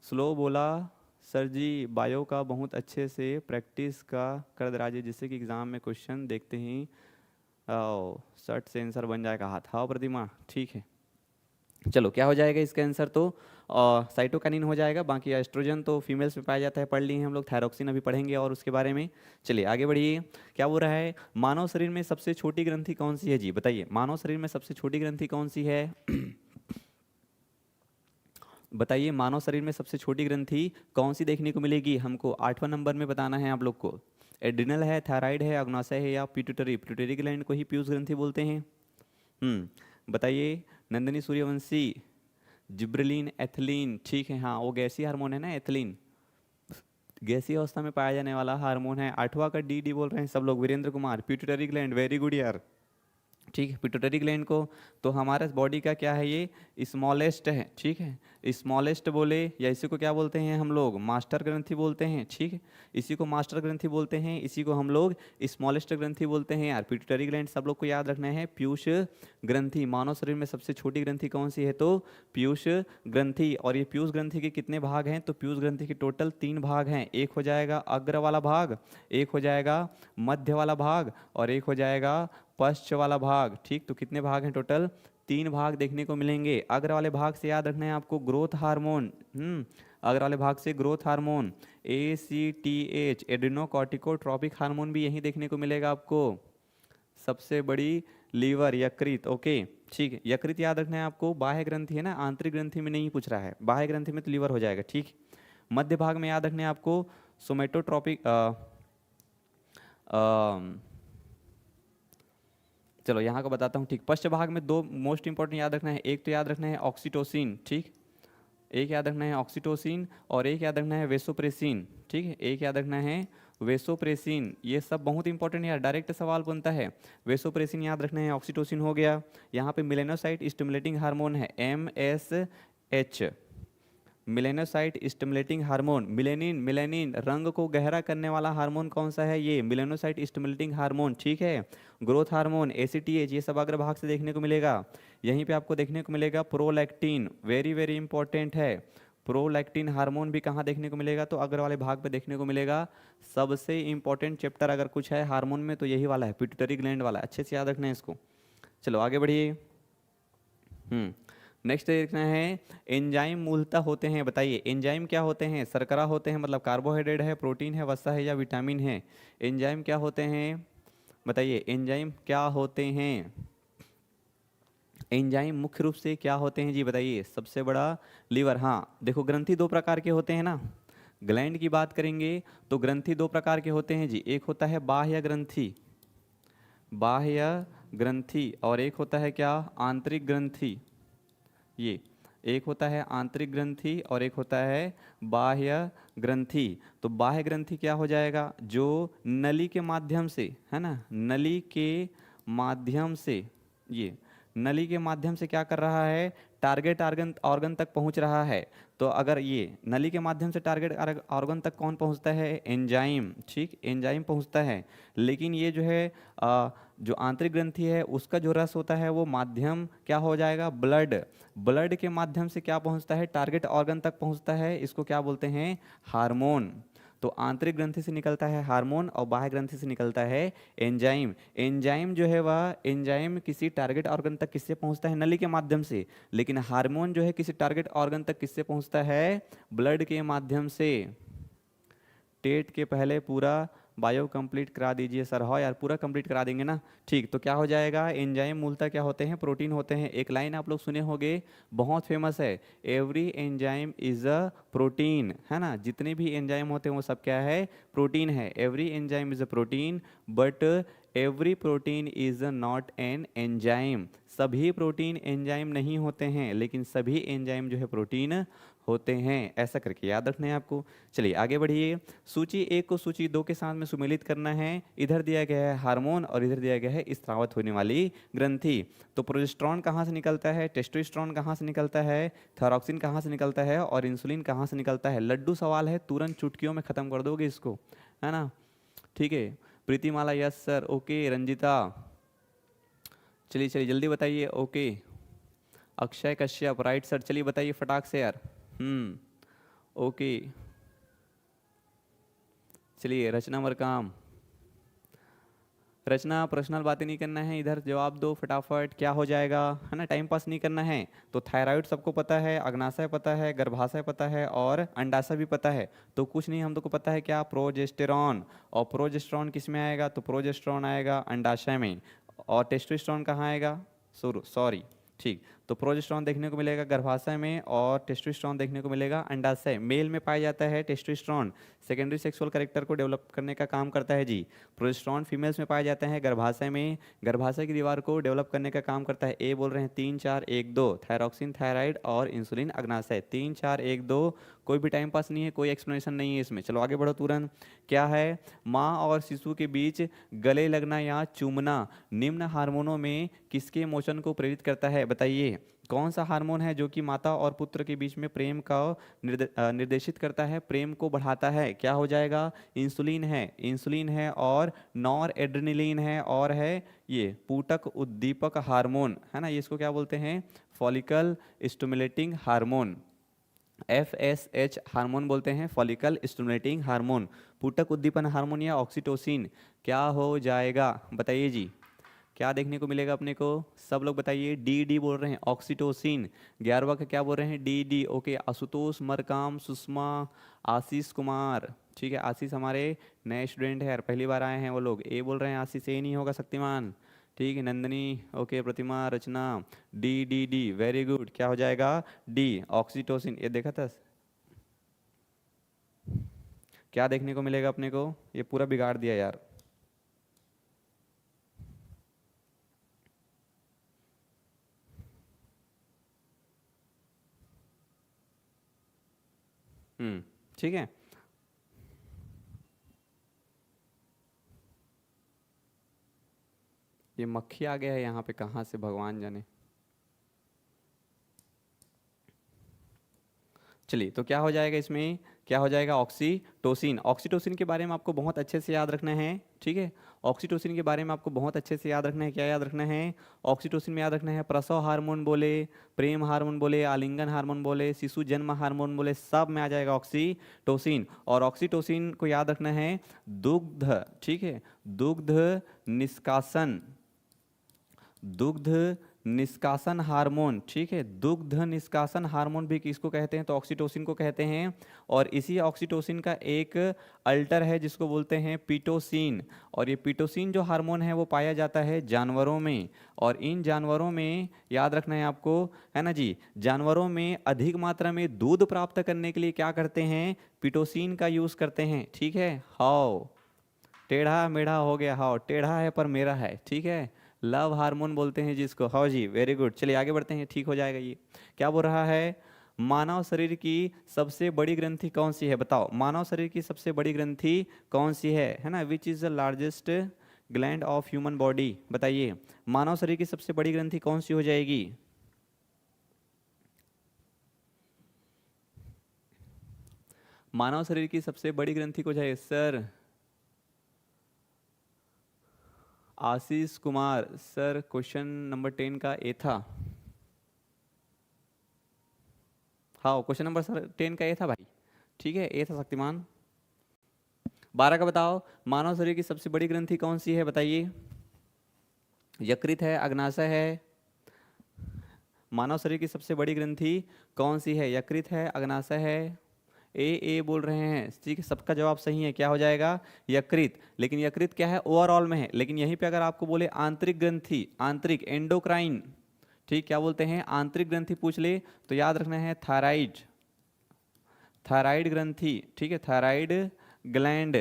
स्लो बोला, सर जी बायो का बहुत अच्छे से प्रैक्टिस का कर दराजे, जिससे कि एग्ज़ाम में क्वेश्चन देखते ही शर्ट से आंसर बन जाएगा हाथ। हाँ प्रतिमा ठीक है। चलो क्या हो जाएगा इसका आंसर, तो साइटोकाइनिन हो जाएगा। बाकी एस्ट्रोजन तो फीमेल्स में पाया जाता है, पढ़ लिए हैं हम लोग। थायरोक्सिन अभी पढ़ेंगे और उसके बारे में। चलिए आगे बढ़िए। क्या बोल रहा है, मानव शरीर में सबसे छोटी ग्रंथि कौन सी है जी, बताइए मानव शरीर में सबसे छोटी ग्रंथि कौन सी है। बताइए मानव शरीर में सबसे छोटी ग्रंथि कौन सी देखने को मिलेगी हमको, 8वां नंबर में बताना है आप लोग को। एड्रिनल है, थायराइड है, अग्नाशय है, या पिट्यूटरी। पिट्यूटरी ग्लैंड को ही पीयूष ग्रंथि बोलते हैं। बताइए नंदिनी सूर्यवंशी, जिब्रेलिन, एथिलीन, ठीक है हाँ वो गैसीय हार्मोन है ना एथिलीन, गैसीय अवस्था में पाया जाने वाला हार्मोन है। 8वां का डी बोल रहे हैं सब लोग। Virendra Kumar, pituitary gland, very good यार। ठीक है पिट्यूटरी ग्लैंड को तो हमारे बॉडी का क्या है, ये स्मॉलेस्ट है। ठीक है स्मॉलेस्ट बोले, या इसी को क्या बोलते हैं हम लोग, मास्टर ग्रंथि बोलते हैं। ठीक है इसी को मास्टर ग्रंथि बोलते हैं, इसी को हम लोग स्मॉलेस्ट ग्रंथि बोलते हैं यार। पिट्यूटरी ग्लैंड सब लोग को याद रखना है। पीयूष ग्रंथि, मानव शरीर में सबसे छोटी ग्रंथि कौन सी है, तो पीयूष ग्रंथि। और ये पीयूष ग्रंथि के कितने भाग हैं, तो पीयूष ग्रंथि के टोटल 3 भाग हैं। एक हो जाएगा अग्र वाला भाग, एक हो जाएगा मध्य वाला भाग, और एक हो जाएगा पश्च वाला भाग। ठीक तो कितने भाग हैं टोटल, 3 भाग देखने को मिलेंगे। अग्र वाले भाग से याद रखना है आपको ग्रोथ हार्मोन। अग्र वाले भाग से ग्रोथ हार्मोन, ACTH एड्रिनोकॉर्टिकोट्रॉपिक हार्मोन भी यहीं देखने को मिलेगा आपको। सबसे बड़ी लीवर, यकृत। ओके ठीक है यकृत याद रखना है आपको। बाह्य ग्रंथि है ना, आंतरिक ग्रंथि में नहीं पूछ रहा है, बाह्य ग्रंथि में तो लीवर हो जाएगा। ठीक मध्य भाग में याद रखना है आपको सोमेटोट्रॉपिक, चलो यहाँ का बताता हूँ। ठीक पश्च भाग में 2 मोस्ट इंपॉर्टेंट याद रखना है। एक तो याद रखना है ऑक्सीटोसिन, ठीक एक याद रखना है ऑक्सीटोसिन, और एक याद रखना है वेसोप्रेसिन। ठीक है एक याद रखना है वेसोप्रेसिन। ये सब बहुत इंपॉर्टेंट यार, डायरेक्ट सवाल बनता है। वेसोप्रेसिन याद रखना है, ऑक्सीटोसिन हो गया। यहाँ पे मिलेनोसाइट स्टिमुलेटिंग हार्मोन है, MSH melanocyte stimulating hormone. Melanin, melanin रंग को गहरा करने वाला हार्मोन कौन सा है, ये मिलेनोसाइट स्टिमुलेटिंग हार्मोन। ठीक है ग्रोथ हार्मोन, ACTH, ये सब अग्र भाग से देखने को मिलेगा। यहीं पे आपको देखने को मिलेगा प्रोलैक्टिन, वेरी वेरी इंपॉर्टेंट है। प्रोलैक्टिन हार्मोन भी कहाँ देखने को मिलेगा, तो अग्र वाले भाग पे देखने को मिलेगा। सबसे इंपॉर्टेंट चैप्टर अगर कुछ है हार्मोन में तो यही वाला है, पिट्यूटरी ग्लैंड वाला। अच्छे से याद रखना है इसको। चलो आगे बढ़िए। नेक्स्ट देखना है एंजाइम मूलतः होते हैं, बताइए एंजाइम क्या होते हैं। शर्करा होते हैं, मतलब कार्बोहाइड्रेट है, प्रोटीन है, वसा है, या विटामिन है। एंजाइम क्या होते हैं, बताइए एंजाइम क्या होते हैं। एंजाइम मुख्य रूप से क्या होते हैं जी, बताइए। सबसे बड़ा लीवर, हाँ देखो ग्रंथि 2 प्रकार के होते हैं ना। ग्लैंड की बात करेंगे तो ग्रंथि 2 प्रकार के होते हैं जी। एक होता है बाह्य ग्रंथि, बाह्य ग्रंथि, और एक होता है क्या, आंतरिक ग्रंथि। ये एक होता है आंतरिक ग्रंथि और एक होता है बाह्य ग्रंथि। तो बाह्य ग्रंथि क्या हो जाएगा, जो नली के माध्यम से, है ना, नली के माध्यम से, ये नली के माध्यम से क्या कर रहा है, टारगेट ऑर्गन ऑर्गन तक पहुंच रहा है। तो अगर ये नली के माध्यम से टारगेट ऑर्गन तक कौन पहुंचता है, एंजाइम। ठीक एंजाइम पहुंचता है। लेकिन ये जो है जो आंतरिक ग्रंथि है उसका जो रस होता है वो माध्यम क्या हो जाएगा, ब्लड। ब्लड के माध्यम से क्या पहुंचता है, टारगेट ऑर्गन तक पहुंचता है। इसको क्या बोलते हैं, हार्मोन। तो आंतरिक ग्रंथि से निकलता है हार्मोन और बाह्य ग्रंथि से निकलता है एंजाइम। एंजाइम जो है वह एंजाइम किसी टारगेट ऑर्गन तक किससे पहुंचता है, नली के माध्यम से। लेकिन हार्मोन जो है किसी टारगेट ऑर्गन तक किससे पहुंचता है, ब्लड के माध्यम से। टेट के पहले पूरा बायो कंप्लीट करा दीजिए सर। हाँ यार पूरा कंप्लीट करा देंगे ना। ठीक तो क्या हो जाएगा, एंजाइम मूलतः क्या होते हैं, प्रोटीन होते हैं। एक लाइन आप लोग सुने होंगे, बहुत फेमस है, every enzyme is a protein, है ना। जितने भी एंजाइम होते हैं वो सब क्या है, प्रोटीन है। Every enzyme is a protein but every protein is not an enzyme. सभी प्रोटीन एंजाइम नहीं होते हैं, लेकिन सभी एंजाइम जो है प्रोटीन होते हैं। ऐसा करके याद रखना है आपको। चलिए आगे बढ़िए। सूची 1 को सूची 2 के साथ में सुमेलित करना है। इधर दिया गया है हार्मोन और इधर दिया गया है स्रावित होने वाली ग्रंथि। तो प्रोजेस्टेरॉन कहाँ से निकलता है, टेस्टोस्टेरोन कहाँ से निकलता है, थायरॉक्सिन कहाँ से निकलता है, और इंसुलिन कहाँ से निकलता है। लड्डू सवाल है, तुरंत चुटकियों में खत्म कर दोगे इसको, है ना। ठीक है प्रीतिमाला, यस सर, ओके। रंजिता, चलिए चलिए जल्दी बताइए। Okay, Akshay Kashyap, right sir. चलिए बताइए फटाक से यार। ओके, चलिए रचना मरकाम। रचना, पर्सनल बातें नहीं करना है, इधर जवाब दो फटाफट, क्या हो जाएगा, है ना, टाइम पास नहीं करना है। तो थायराइड सबको पता है, अग्नाशय पता है, गर्भाशय पता है और अंडाशय भी पता है। तो कुछ नहीं, हम लोग को पता है क्या, प्रोजेस्टेरॉन। और प्रोजेस्टेरॉन किस में आएगा, तो प्रोजेस्टेरॉन आएगा अंडाशय में। और टेस्टोस्टेरॉन कहाँ आएगा, सॉरी, ठीक। तो प्रोजेस्टेरॉन देखने को मिलेगा गर्भाशय में और टेस्टोस्टेरॉन देखने को मिलेगा अंडाशय। मेल में पाया जाता है टेस्टोस्टेरॉन, सेकेंडरी सेक्सुअल कैरेक्टर को डेवलप करने का काम करता है जी। प्रोजेस्टेरॉन फीमेल्स में पाया जाता है गर्भाशय में, गर्भाशय की दीवार को डेवलप करने का काम करता है। ए बोल रहे हैं 3 4 1 2, थायरॉक्सिन, थायराइड और इंसुलिन, अग्नाशय। 3 4 1 2, कोई भी टाइम पास नहीं है, कोई एक्सप्लेनेशन नहीं है इसमें। चलो आगे बढ़ो तुरंत। क्या है, माँ और शिशु के बीच गले लगना या चूमना निम्न हार्मोनों में किसके मोचन को प्रेरित करता है, बताइए। कौन सा हार्मोन है जो कि माता और पुत्र के बीच में प्रेम का निर्देशित करता है, प्रेम को बढ़ाता है, क्या हो जाएगा, इंसुलिन है, इंसुलिन है और नॉर एड्रेनलिन है और है ये पूटक उद्दीपक हार्मोन, है ना, ये इसको क्या बोलते हैं, follicle stimulating hormone, FSH hormone बोलते हैं, फॉलिकल स्टिमुलेटिंग हार्मोन, पूटक उद्दीपन हार्मोन या ऑक्सीटोसिन। क्या हो जाएगा बताइए जी, क्या देखने को मिलेगा अपने को, सब लोग बताइए। डी बोल रहे हैं, ऑक्सीटोसिन। 11वां का क्या बोल रहे हैं, डी। ओके, आशुतोष, मरकाम, सुषमा, आशीष कुमार, ठीक है, आशीष हमारे नए स्टूडेंट है यार, पहली बार आए हैं वो लोग। ए बोल रहे हैं आशीष, ए नहीं होगा, शक्तिमान, ठीक है, नंदनी, ओके, प्रतिमा, रचना, डी, वेरी गुड, क्या हो जाएगा, डी, ऑक्सीटोसिन। ये देखा था, क्या देखने को मिलेगा अपने को, ये पूरा बिगाड़ दिया यार। ठीक है, ये मक्खी आ गया है यहाँ पे, कहाँ से भगवान जाने। चलिए, तो क्या हो जाएगा इसमें, क्या हो जाएगा, ऑक्सीटोसिन। ऑक्सीटोसिन के बारे में आपको बहुत अच्छे से याद रखना है, ठीक है, ऑक्सीटोसिन के बारे में आपको बहुत अच्छे से याद रखना है। क्या याद रखना है, ऑक्सीटोसिन में याद रखना है प्रसव हार्मोन बोले, प्रेम हार्मोन बोले, आलिंगन हार्मोन बोले, शिशु जन्म हार्मोन बोले, सब में आ जाएगा ऑक्सीटोसिन। और ऑक्सीटोसिन को याद रखना है दुग्ध, ठीक है, दुग्ध निष्कासन, दुग्ध निष्कासन हार्मोन, ठीक है, दुग्ध निष्कासन हार्मोन भी किसको कहते हैं, तो ऑक्सीटोसिन को कहते हैं। और इसी ऑक्सीटोसिन का एक अल्टर है जिसको बोलते हैं पीटोसिन। और ये पीटोसिन जो हार्मोन है वो पाया जाता है जानवरों में। और इन जानवरों में याद रखना है आपको, है ना जी, जानवरों में अधिक मात्रा में दूध प्राप्त करने के लिए क्या करते हैं, पीटोसिन का यूज करते हैं, ठीक है। हाउ टेढ़ा मेढ़ा हो गया, हाउ टेढ़ा है पर मेरा है, ठीक है, लव हार्मोन बोलते हैं जिसको। हाँ जी, वेरी गुड, चलिए आगे बढ़ते हैं, ठीक हो जाएगा ये। क्या बोल रहा है, मानव शरीर की सबसे बड़ी ग्रंथि कौन सी है, बताओ, मानव शरीर की सबसे बड़ी ग्रंथि कौन सी है ना, which is the largest gland of human body, बताइए, मानव शरीर की सबसे बड़ी ग्रंथि कौन सी हो जाएगी। मानव शरीर की सबसे बड़ी ग्रंथि को जाए sir, Ashish Kumar sir, question number 10 का ए था। हाँ, क्वेश्चन नंबर सर 10 का ए था भाई, ठीक है, ए था शक्तिमान। 12 का बताओ, मानव शरीर की सबसे बड़ी ग्रंथि कौन सी है, बताइए। यकृत है, अग्नाशय है, मानव शरीर की सबसे बड़ी ग्रंथि कौन सी है, यकृत है, अग्नाशय है, ए बोल रहे हैं, ठीक है, सबका जवाब सही है, क्या हो जाएगा, यकृत। लेकिन यकृत क्या है, ओवरऑल में है, लेकिन यहीं पे अगर आपको बोले आंतरिक ग्रंथि, आंतरिक एंडोक्राइन, ठीक, क्या बोलते हैं, आंतरिक ग्रंथि पूछ ले तो याद रखना है थायराइड, थायराइड ग्रंथि, ठीक है, थायराइड ग्लैंड।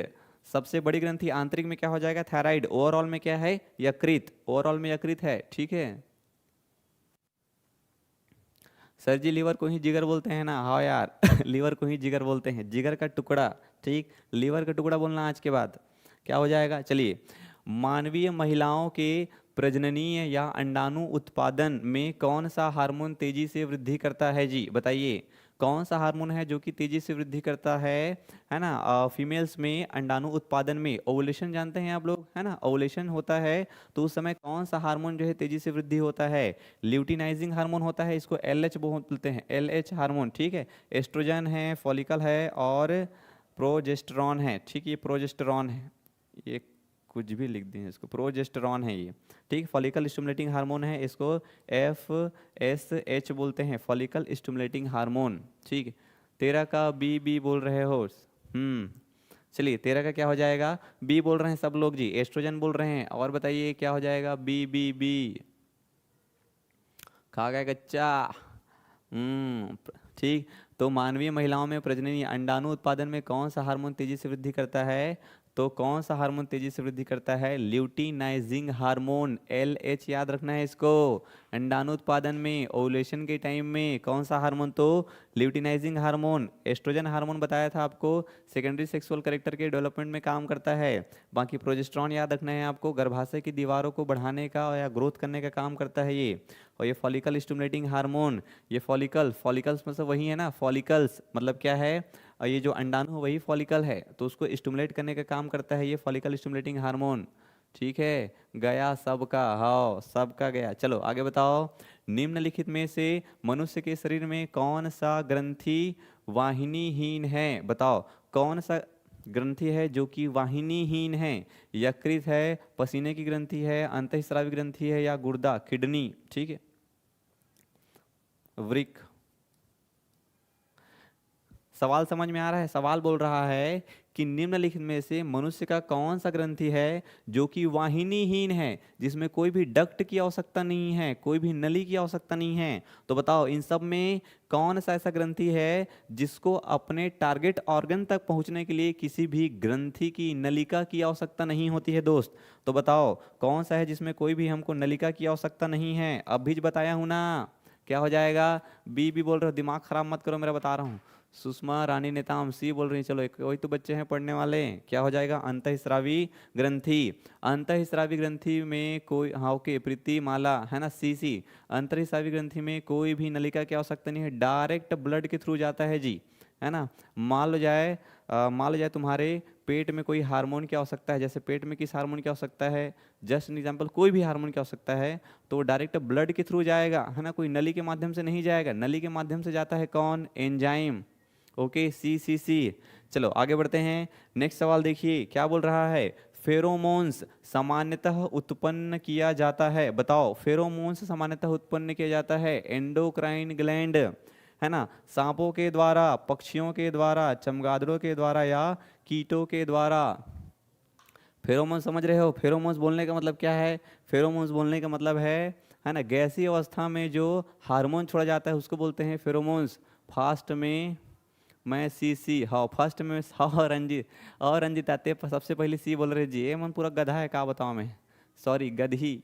सबसे बड़ी ग्रंथि आंतरिक में क्या हो जाएगा, थायराइड। ओवरऑल में क्या है, यकृत, ओवरऑल में यकृत है, ठीक है। सर जी लीवर को ही जिगर बोलते हैं ना, हाँ यार लीवर को ही जिगर बोलते हैं, जिगर का टुकड़ा, ठीक, लीवर का टुकड़ा बोलना आज के बाद, क्या हो जाएगा। चलिए, मानवीय महिलाओं के प्रजननीय या अंडाणु उत्पादन में कौन सा हार्मोन तेजी से वृद्धि करता है जी, बताइए, कौन सा हार्मोन है जो कि तेजी से वृद्धि करता है ना, फीमेल्स में अंडाणु उत्पादन में। ओवुलेशन जानते हैं आप लोग, है ना, ओवुलेशन होता है तो उस समय कौन सा हार्मोन जो है तेजी से वृद्धि होता है, ल्यूटिनाइजिंग हार्मोन होता है, इसको एलएच बोलते हैं, एलएच हार्मोन, ठीक है। एस्ट्रोजन है, फॉलिकल है और प्रोजेस्टेरॉन है, ठीक, ये प्रोजेस्टेरॉन है, ये कुछ भी लिख दिए इसको, प्रोजेस्टेरॉन है ये, ठीक। फॉलिकल स्टिमुलेटिंग हार्मोन है, इसको FSH बोलते हैं, फॉलिकल स्टिमुलेटिंग हार्मोन, ठीक। 13 का बी बोल रहे हो। चलिए 13 का क्या हो जाएगा, बी बोल रहे हैं सब लोग जी, एस्ट्रोजन बोल रहे हैं, और बताइए क्या हो जाएगा, बी खा गया कच्चा। ठीक। तो मानवीय महिलाओं में प्रजनन अंडाणु उत्पादन में कौन सा हार्मोन तेजी से वृद्धि करता है, तो कौन सा हार्मोन तेजी से वृद्धि करता है, ल्यूटिनाइजिंग हार्मोन, LH याद रखना है इसको। अंडाणु उत्पादन में, ओवुलेशन के टाइम में कौन सा हार्मोन, तो ल्यूटिनाइजिंग हार्मोन। एस्ट्रोजन हार्मोन बताया था आपको, सेकेंडरी सेक्सुअल कैरेक्टर के डेवलपमेंट में काम करता है। बाकी प्रोजेस्टेरॉन याद रखना है आपको, गर्भाशय की दीवारों को बढ़ाने का या ग्रोथ करने का काम करता है ये। और ये फॉलिकल स्टिमुलेटिंग हार्मोन, ये फॉलिकल्स मतलब वही है ना, फॉलिकल्स मतलब क्या है, और ये जो अंडाणु वही फॉलिकल है, तो उसको स्टिमुलेट करने का काम करता है ये फॉलिकल स्टिमुलेटिंग हार्मोन, ठीक है। गया सबका, हाँ सबका गया। चलो आगे बताओ, निम्नलिखित में से मनुष्य के शरीर में कौन सा ग्रंथि वाहिनीहीन है, बताओ कौन सा ग्रंथि है जो कि वाहिनीहीन है, यकृत है, पसीने की ग्रंथि है, अंतःस्रावी ग्रंथि है, या गुर्दा, किडनी, ठीक है, वृक। सवाल समझ में आ रहा है, सवाल बोल रहा है कि निम्नलिखित में से मनुष्य का कौन सा ग्रंथि है जो कि वाहिनीहीन है, जिसमें कोई भी डक्ट की आवश्यकता नहीं है, कोई भी नली की आवश्यकता नहीं है। तो बताओ इन सब में कौन सा ऐसा ग्रंथि है जिसको अपने टारगेट ऑर्गन तक पहुंचने के लिए किसी भी ग्रंथि की, नलिका की आवश्यकता नहीं होती है दोस्त। तो बताओ कौन सा है जिसमें कोई भी हमको नलिका की आवश्यकता नहीं है, अब भी बताया हूं ना, क्या हो जाएगा, बी बोल रहे हो, दिमाग खराब मत करो, मेरा बता रहा हूँ। सुषमा रानी नेताम सी बोल रही, चलो एक वही तो बच्चे हैं पढ़ने वाले, क्या हो जाएगा, अंतःस्रावी ग्रंथि। अंतःस्रावी ग्रंथि में कोई, हाँ ओके, प्रीति माला है ना, सी अंतःस्रावी ग्रंथि में कोई भी नलिका की आवश्यकता नहीं है, डायरेक्ट ब्लड के थ्रू जाता है जी, है ना। मान लो जाए तुम्हारे पेट में कोई हार्मोन की आवश्यकता है, जैसे पेट में किस हार्मोन की आवश्यकता है, जस्ट एग्जांपल कोई भी हार्मोन की आवश्यकता है, तो डायरेक्ट ब्लड के थ्रू जाएगा, है ना, कोई नली के माध्यम से नहीं जाएगा, नली के माध्यम से जाता है कौन, एंजाइम, ओके, सी। चलो आगे बढ़ते हैं, नेक्स्ट सवाल देखिए क्या बोल रहा है, फेरोमोन्स सामान्यतः उत्पन्न किया जाता है, बताओ फेरोमोन्स सामान्यतः उत्पन्न किया जाता है एंडोक्राइन ग्लैंड, है ना, सांपों के द्वारा, पक्षियों के द्वारा, चमगादड़ों के द्वारा, या कीटों के द्वारा। फेरोमोन समझ रहे हो, फेरोमोन्स बोलने का मतलब क्या है, फेरोमोन्स बोलने का मतलब है ना, गैसीय अवस्था में जो हार्मोन छोड़ा जाता है उसको बोलते हैं फेरोमोन्स। फास्ट में मैं सी, हाँ फर्स्ट में, हाँ रंजीत, और रंजीत आते सबसे पहले सी बोल रहे जी, ये मन पूरा गधा है, क्या बताऊँ मैं, सॉरी गधी।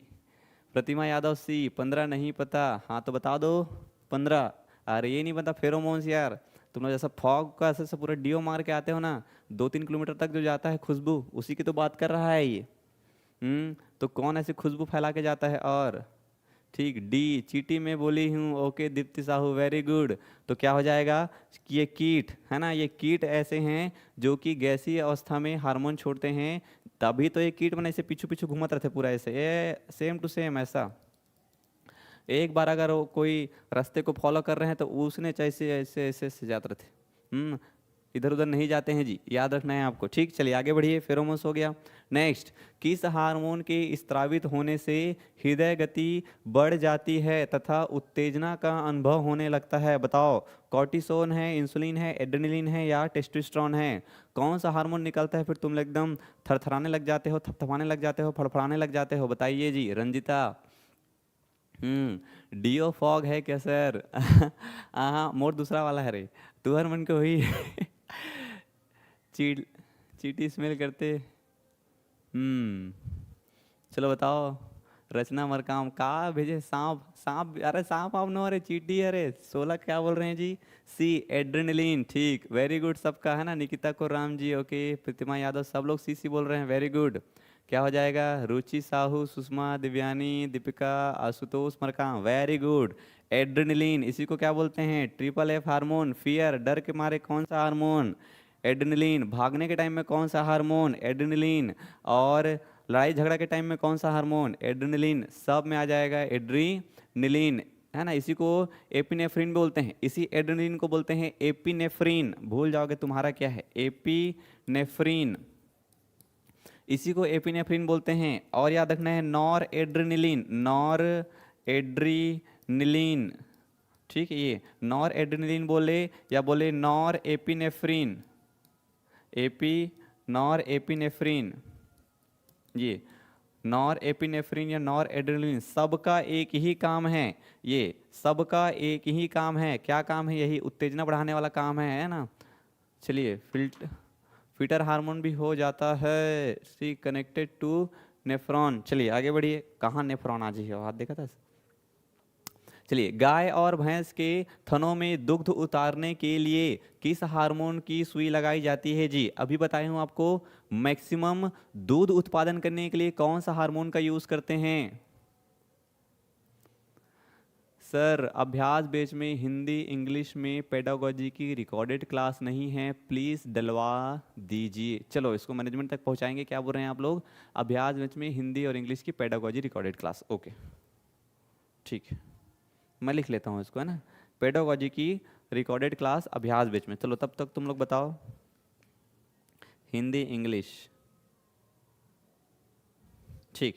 प्रतिमा यादव सी, 15 नहीं पता, हाँ तो बता दो 15। अरे ये नहीं पता फेरोमोन्स यार, तुम लोग जैसा फॉग का ऐसे पूरा डीओ मार के आते हो ना, 2-3 किलोमीटर तक जो जाता है खुशबू, उसी की तो बात कर रहा है ये। तो कौन ऐसी खुशबू फैला के जाता है, और ठीक, डी चींटी में बोली हूँ, okay Deepti Sahu, very good. तो क्या हो जाएगा कि ये कीट है ना, ये कीट ऐसे हैं जो कि गैसीय अवस्था में हार्मोन छोड़ते हैं, तभी तो ये कीट मैंने ऐसे पीछू पीछू घूमत रहते पूरा ऐसे, ये सेम टू सेम ऐसा। एक बार अगर वो कोई रास्ते को फॉलो कर रहे हैं तो उसने ऐसे ऐसे ऐसे ऐसे जाते रहते, इधर उधर नहीं जाते हैं जी, याद रखना है आपको, ठीक। चलिए आगे बढ़िए, फेरोमोन्स हो गया। नेक्स्ट, किस हार्मोन के स्त्रावित होने से हृदय गति बढ़ जाती है तथा उत्तेजना का अनुभव होने लगता है, बताओ कॉर्टिसोन है, इंसुलिन है, एड्रेनलिन है, या टेस्टोस्टेरोन है, कौन सा हार्मोन निकलता है फिर तुम एकदम थरथराने लग जाते हो, थपथपाने लग जाते हो, फड़फड़ाने लग जाते हो, बताइए जी रंजिता। डीओ फॉग है क्या सर? हाँ मोर दूसरा वाला है रे, तुहर मन को हुई। चीट चीटी स्मेल करते। चलो बताओ, रचना मरकाम का भेजे, सांप सांप, अरे सांप आप नो, अरे चीटी, अरे 16 क्या बोल रहे हैं जी, सी एड्रेनलिन, ठीक, वेरी गुड सबका, है ना, निकिता को राम जी, ओके, प्रतिमा यादव, सब लोग सी बोल रहे हैं, वेरी गुड। क्या हो जाएगा? Ruchi Sahu, Sushma, Divyani, Deepika, Ashutosh Markam, very good. Adrenaline, इसी को क्या बोलते हैं? Triple F hormone. फियर, डर के मारे कौन सा हार्मोन? एड्रेनलिन। भागने के टाइम में कौन सा हार्मोन? एड्रेनलिन। और लड़ाई झगड़ा के टाइम में कौन सा हार्मोन? एड्रेनलिन। सब में आ जाएगा एड्रीनलिन, है ना। इसी को एपिनेफ्रिन बोलते हैं, इसी एड्रेनलिन को बोलते हैं एपिनेफ्रिन। भूल जाओगे तुम्हारा क्या है? एपिनेफ्रिन, इसी को एपिनेफ्रिन बोलते हैं। और याद रखना है नॉर एड्रेनलिन, नॉर एड्रीनलिन, ठीक है। ये नॉर एड्रेनलिन बोले या बोले नॉर एपिनेफ्रिन, नॉर एपिनेफ्रिन, ये नॉर एपिनेफ्रिन या नॉर एड्रेनलिन, सबका एक ही काम है। ये सबका एक ही काम है। क्या काम है? यही उत्तेजना बढ़ाने वाला काम है ना। चलिए, फिटर हार्मोन भी हो जाता है, सी कनेक्टेड टू नेफ्रॉन। चलिए आगे बढ़िए। कहाँ नेफ्रॉन आज ही हाथ देखा था। चलिए, गाय और भैंस के थनों में दुग्ध उतारने के लिए किस हार्मोन की सुई लगाई जाती है जी? अभी बताया हूं आपको, मैक्सिमम दूध उत्पादन करने के लिए कौन सा हार्मोन का यूज करते हैं? सर, अभ्यास बैच में हिंदी इंग्लिश में पेडागोजी की रिकॉर्डेड क्लास नहीं है, प्लीज़ डलवा दीजिए। चलो इसको मैनेजमेंट तक पहुंचाएंगे। क्या बोल रहे हैं आप लोग? अभ्यास बैच में हिंदी और इंग्लिश की पेडागोजी रिकॉर्डेड क्लास, ओके ठीक है, मैं लिख लेता हूँ इसको, है ना। पेडागोजी की रिकॉर्डेड क्लास अभ्यास बैच में। चलो तब तक तुम लोग बताओ, हिंदी इंग्लिश, ठीक।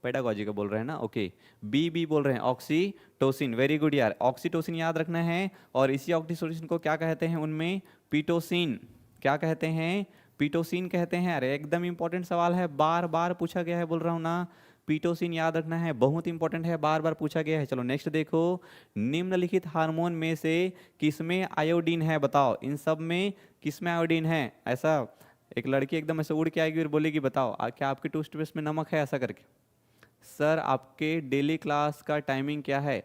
पेडागोजी का बोल रहे हैं ना, ओके। बी बोल रहे हैं ऑक्सीटोसिन, वेरी गुड यार। ऑक्सीटोसिन याद रखना है। और इसी ऑक्सीटोसिन को क्या कहते हैं उनमें? पीटोसिन। क्या कहते हैं? पीटोसिन कहते हैं। अरे एकदम इंपॉर्टेंट सवाल है, बार बार पूछा गया है, बोल रहा हूँ ना। पीटोसिन याद रखना है, बहुत इंपॉर्टेंट है, बार बार पूछा गया है। चलो नेक्स्ट देखो, निम्नलिखित हार्मोन में से किसमें आयोडीन है? बताओ, इन सब में किसमें आयोडीन है? ऐसा एक लड़की एकदम ऐसे उड़ के आएगी और बोलेगी बताओ क्या आपके टूथपेस्ट में नमक है? ऐसा करके। सर आपके डेली क्लास का टाइमिंग क्या है?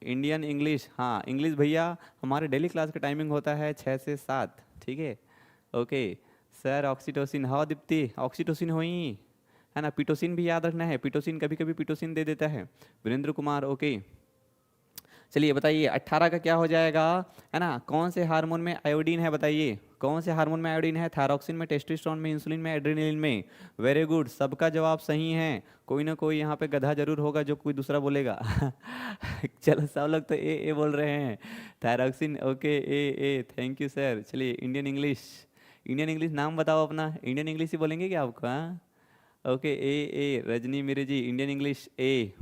इंडियन इंग्लिश, हाँ इंग्लिश भैया, हमारे डेली क्लास का टाइमिंग होता है 6 से 7, ठीक है, ओके। सर ऑक्सीटोसिन, हाँ दीप्ति ऑक्सीटोसिन हो ही, है ना। पीटोसिन भी याद रखना है, पीटोसिन कभी कभी पीटोसिन दे देता है। वीरेंद्र कुमार, ओके। चलिए बताइए 18 का क्या हो जाएगा, है ना। कौन से हार्मोन में आयोडीन है? बताइए कौन से हार्मोन में आयोडीन है? थायरॉक्सिन में, टेस्टोस्टेरोन में, इंसुलिन में, एड्रेनलिन में? वेरी गुड, सबका जवाब सही है। कोई ना कोई यहाँ पे गधा जरूर होगा जो कोई दूसरा बोलेगा। चलो सब लोग तो ए बोल रहे हैं। Thyroxine, okay, A, thank you sir. चलिए इंडियन इंग्लिश, इंडियन इंग्लिश नाम बताओ अपना। इंडियन इंग्लिश ही बोलेंगे क्या आपको? हाँ ओके, ए रजनी मेरे जी, इंडियन इंग्लिश ए।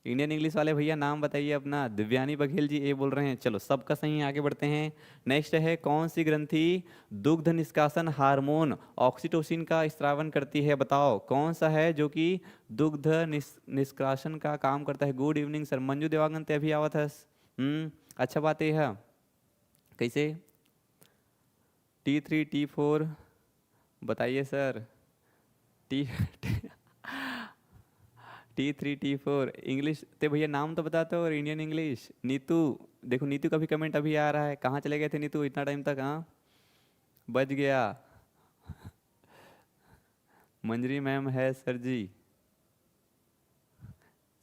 इंडियन इंग्लिश वाले भैया नाम बताइए अपना। दिव्यानी बघेल जी ए बोल रहे हैं। चलो सबका सही, आगे बढ़ते हैं। नेक्स्ट है, कौन सी ग्रंथि दुग्ध निष्कासन हार्मोन ऑक्सीटोसिन का स्रावन करती है? बताओ कौन सा है जो कि दुग्ध निष्कासन का काम करता है? Good evening sir, Manju Dewangan ते अभी आवत है। अच्छा बात यह है। कैसे? T3 T4 बताइए sir. T T3 T4 English ते भैया नाम तो बताते हो। और इंडियन इंग्लिश, नीतू, देखो नीतू का भी कमेंट अभी आ रहा है। कहाँ चले गए थे नीतू इतना टाइम तक? हाँ बच गया। मंजरी मैम है सर जी,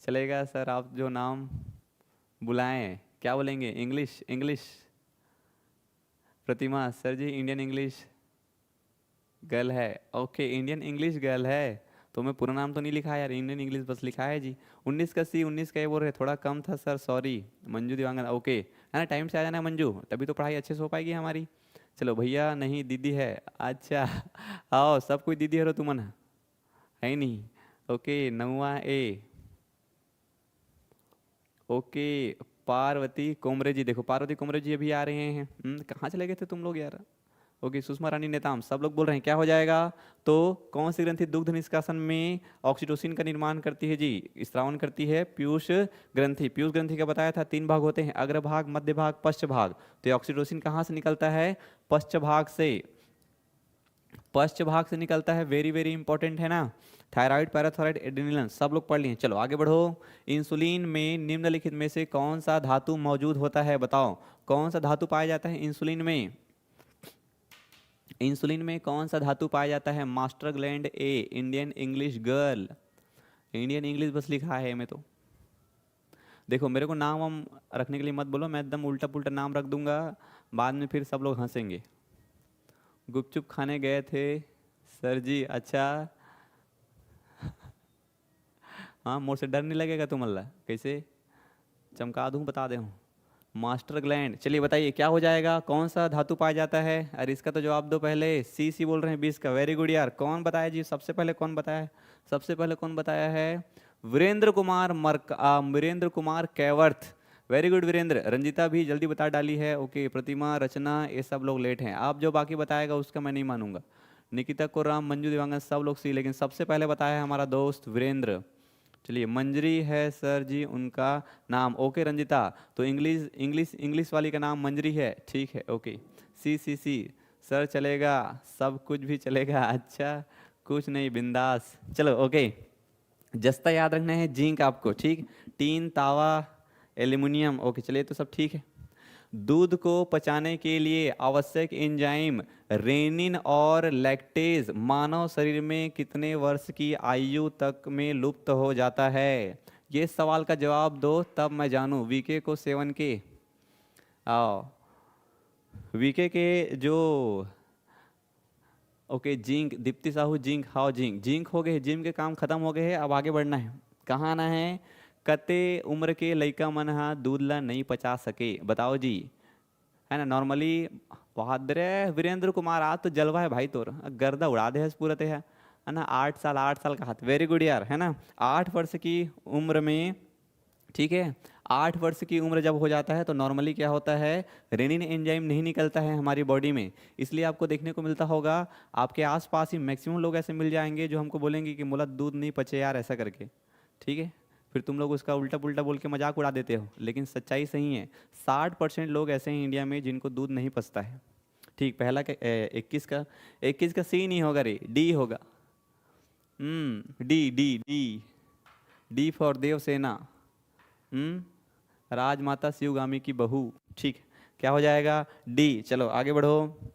चलेगा सर, आप जो नाम बुलाएं। क्या बोलेंगे? English, English. Pratima sir ji, Indian English girl है, ओके इंडियन इंग्लिश गर्ल है। तो मैं पूरा नाम तो नहीं लिखा यार, इंडियन इंग्लिश बस लिखा है जी। 19 का सी, 19 का ये बोल रहे, थोड़ा कम था sir, sorry. Manju Dewangan, okay, है ना। टाइम से आ जाना मंजू, तभी तो पढ़ाई अच्छे से हो पाएगी हमारी। चलो भैया नहीं दीदी है, अच्छा। आओ सब कोई दीदी है तुमन है नहीं, ओके। 9वां ए, ओके। पार्वती कोमरे जी, देखो पार्वती कोमरे जी अभी आ रहे हैं। कहाँ चले गए थे तुम लोग यार? ओके, सुषमा रानी नेताम, सब लोग बोल रहे हैं। क्या हो जाएगा? तो कौन सी ग्रंथि दुग्ध निष्कासन में ऑक्सीटोसिन का निर्माण करती है जी, स्रावन करती है? पीयूष ग्रंथि। पीयूष ग्रंथि का बताया था 3 भाग होते हैं, अग्र भाग, मध्य भाग, पश्च भाग। तो ऑक्सीटोसिन कहाँ से निकलता है? पश्च भाग से, पश्च भाग से निकलता है। वेरी वेरी इंपॉर्टेंट है ना। थायराइड, पैराथायराइड, एड्रेनलिन सब लोग पढ़ लिए। चलो आगे बढ़ो। इंसुलिन में निम्नलिखित में से कौन सा धातु मौजूद होता है? बताओ कौन सा धातु पाया जाता है इंसुलिन में? इंसुलिन में कौन सा धातु पाया जाता है? Master gland a, Indian English girl, Indian English बस लिखा है में तो। देखो मेरे को नाम हम रखने के लिए मत बोलो, मैं एकदम उल्टा पुल्टा नाम रख दूंगा, बाद में फिर सब लोग हंसेंगे। गुपचुप खाने गए थे सर जी, अच्छा हाँ, मोर से डर नहीं लगेगा तुम? अल्लाह कैसे चमका दूं, बता दे हूँ। मास्टर ग्लैंड, चलिए बताइए क्या हो जाएगा, कौन सा धातु पाया जाता है? अरे इसका तो जवाब दो पहले, सी सी बोल रहे हैं 20 का, वेरी गुड यार। कौन बताया जी सबसे पहले, कौन बताया है? सबसे पहले कौन बताया है? Virendra Kumar Kaivarth, very good Virendra. रंजिता भी जल्दी बता डाली है, ओके। प्रतिमा, रचना, ये सब लोग लेट हैं। आप जो बाकी बताएगा उसका मैं नहीं मानूंगा। निकिता कोराम, मंजू दिवांगन, सब लोग सी, लेकिन सबसे पहले बताया है हमारा दोस्त वीरेंद्र। चलिए मंजरी है सर जी उनका नाम, ओके रंजिता। तो इंग्लिश इंग्लिश इंग्लिश वाली का नाम मंजरी है, ठीक है, ओके। सी सी सी सर चलेगा, सब कुछ भी चलेगा, अच्छा कुछ नहीं, बिंदास, चलो ओके। जस्ता याद रखना है, जिंक आपको, ठीक। टीन, तावा, एल्यूमिनियम, ओके। चलिए तो सब ठीक है। दूध को पचाने के लिए आवश्यक एंजाइम रेनिन और लैक्टेज मानव शरीर में कितने वर्ष की आयु तक में लुप्त हो जाता है? ये सवाल का जवाब दो तब मैं जानूं। वीके को 7 के आओ, वीके के जो, okay zinc, Deepti Sahu zinc, how zinc, zinc हो गए, जिम के काम खत्म हो गए हैं, अब आगे बढ़ना है। कहाँ आना है? कते उम्र के लइका मन हा दूध ला नहीं पचा सके, बताओ जी, है ना। नॉर्मली बहादुर वीरेंद्र कुमार, आज तो जलवा है भाई तोर, गर्दा उड़ा दे पूरा ते है ना। 8 साल, 8 साल का हाथ, वेरी गुड यार, है ना। 8 वर्ष की उम्र में, ठीक है, 8 वर्ष की उम्र जब हो जाता है तो नॉर्मली क्या होता है, रेनिन एंजाइम नहीं निकलता है हमारी बॉडी में। इसलिए आपको देखने को मिलता होगा, आपके आसपास ही मैक्सिमम लोग ऐसे मिल जाएंगे जो हमको बोलेंगे कि मोला दूध नहीं पचे यार, ऐसा करके, ठीक है। फिर तुम लोग उसका उल्टा पुल्टा बोल के मजाक उड़ा देते हो, लेकिन सच्चाई सही है। 60% लोग ऐसे हैं इंडिया में जिनको दूध नहीं पचता है, ठीक। पहला 21 का सी नहीं होगा रे, डी होगा। D D D, D for Devasena, Rajmata Sivagami की बहू, ठीक। क्या हो जाएगा? डी। चलो आगे बढ़ो।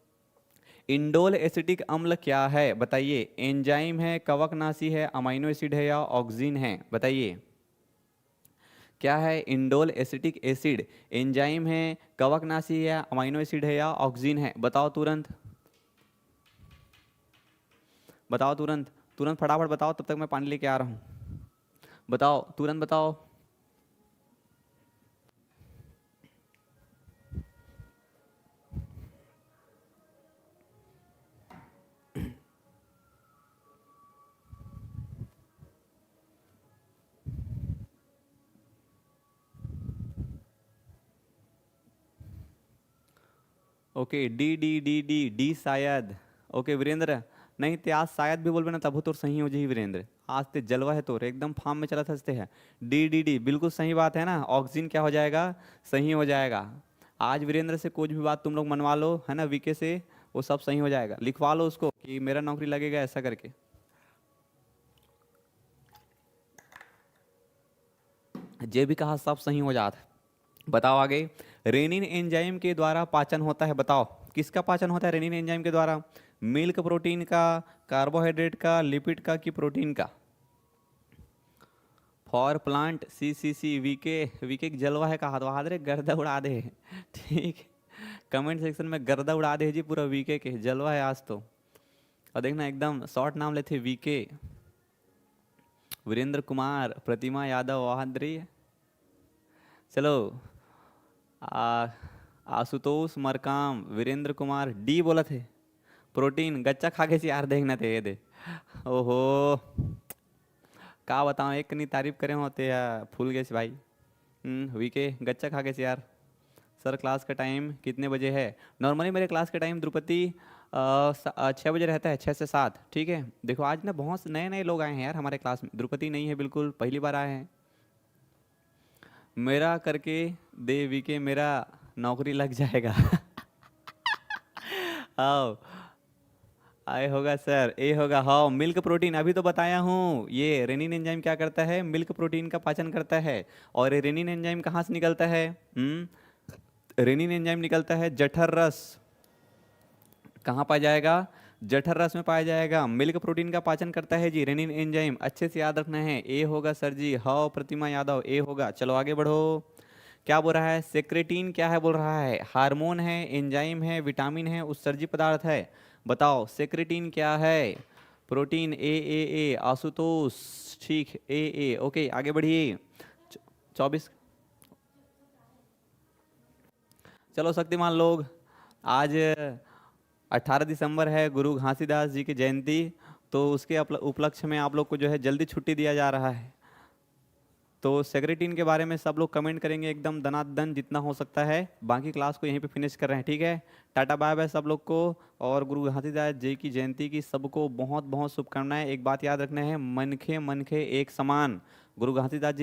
इंडोल एसिटिक अम्ल क्या है बताइए? एंजाइम है, कवकनाशी है, अमाइनो एसिड है या ऑक्सीन है? बताइए क्या है? इंडोल एसिटिक एसिड एंजाइम है, कवकनाशी है, अमाइनो एसिड है या ऑक्सीन है? बताओ तुरंत, बताओ तुरंत, तुरंत फटाफट बताओ, तब तक मैं पानी लेके आ रहा हूँ। बताओ तुरंत बताओ। Okay D D D D D शायद, ओके वीरेंद्र। नहीं ते आज शायद भी बोलबे ना तब तो सही हो जी वीरेंद्र, आज ते जलवा है तो एकदम फार्म में चला था है। डी डी डी बिल्कुल सही बात है ना, ऑक्सीजन क्या हो जाएगा? सही हो जाएगा। आज वीरेंद्र से कुछ भी बात तुम लोग मनवा लो, है ना, वीके से, वो सब सही हो जाएगा। लिखवा लो उसको कि मेरा नौकरी लगेगा, ऐसा करके। जे भी कहा सब सही हो जाता है। बताओ आगे। रेनिन एंजाइम के द्वारा पाचन होता है, बताओ किसका पाचन होता है रेनिन एंजाइम के द्वारा? मिल्क प्रोटीन का, कार्बोहाइड्रेट का, लिपिड का कि प्रोटीन का? For plant, C C C, VK, VK जलवा है कहा, तो हादरे गर्दा उड़ा दे, ठीक। कमेंट सेक्शन में गर्दा उड़ा दे जी पूरा, वीके के जलवा है आज तो। और देखना एकदम शॉर्ट नाम लेते, वीके, वीरेंद्र कुमार, प्रतिमा यादव, बहादुरी। चलो आशुतोष मरकाम, वीरेंद्र कुमार, डी बोला थे। प्रोटीन गच्चा खा के यार, देखना थे ये दे, ओहो का बताऊँ, एक नहीं तारीफ करें होते या फूल गए भाई। वीके गच्चा खा के यार। सर क्लास का टाइम कितने बजे है? नॉर्मली मेरे क्लास का टाइम द्रुपति 6 बजे रहता है, 6 से 7, ठीक है। देखो आज ना बहुत नए नए लोग आए हैं यार हमारे क्लास में, द्रुपति नहीं है बिल्कुल, पहली बार आए हैं। मेरा करके दे वीके, मेरा नौकरी लग जाएगा। आओ आए होगा सर, ए होगा, हाँ मिल्क प्रोटीन, अभी तो बताया हूँ। ये रेनिन एंजाइम क्या करता है? मिल्क प्रोटीन का पाचन करता है। और ये रेनिन एंजाइम कहाँ से निकलता है? रेनिन एंजाइम निकलता है जठर रस, कहाँ पाया जाएगा? जठर रस में पाया जाएगा। मिल्क प्रोटीन का पाचन करता है जी, रेनिन एंजाइम, अच्छे से याद रखना है। ए होगा सर जी, हाँ प्रतिमा यादव, ए होगा। चलो आगे बढ़ो। क्या बोल रहा है? सेक्रेटिन क्या है बोल रहा है? हार्मोन है, एंजाइम है, विटामिन है, उत्सर्जी पदार्थ है। बताओ सेक्रेटिन क्या है? प्रोटीन, ए आशुतोष, ठीक, ए ओके। आगे बढ़िए। 24। चलो शक्तिमान लोग, आज 18 दिसंबर है, गुरु घासीदास जी की जयंती, तो उसके उपलक्ष्य में आप लोग को जो है जल्दी छुट्टी दिया जा रहा है। तो सेक्रेटिन के बारे में सब लोग कमेंट करेंगे एकदम दनादन जितना हो सकता है। बाकी क्लास को यहीं पे फिनिश कर रहे हैं, ठीक है। टाटा बाय बाय सब लोग को। और गुरु घासीदास जी की जयंती की सबको बहुत बहुत शुभकामनाएं। एक बात याद रखना है, मनखे मनखे एक समान। गुरु घासीदास जी ने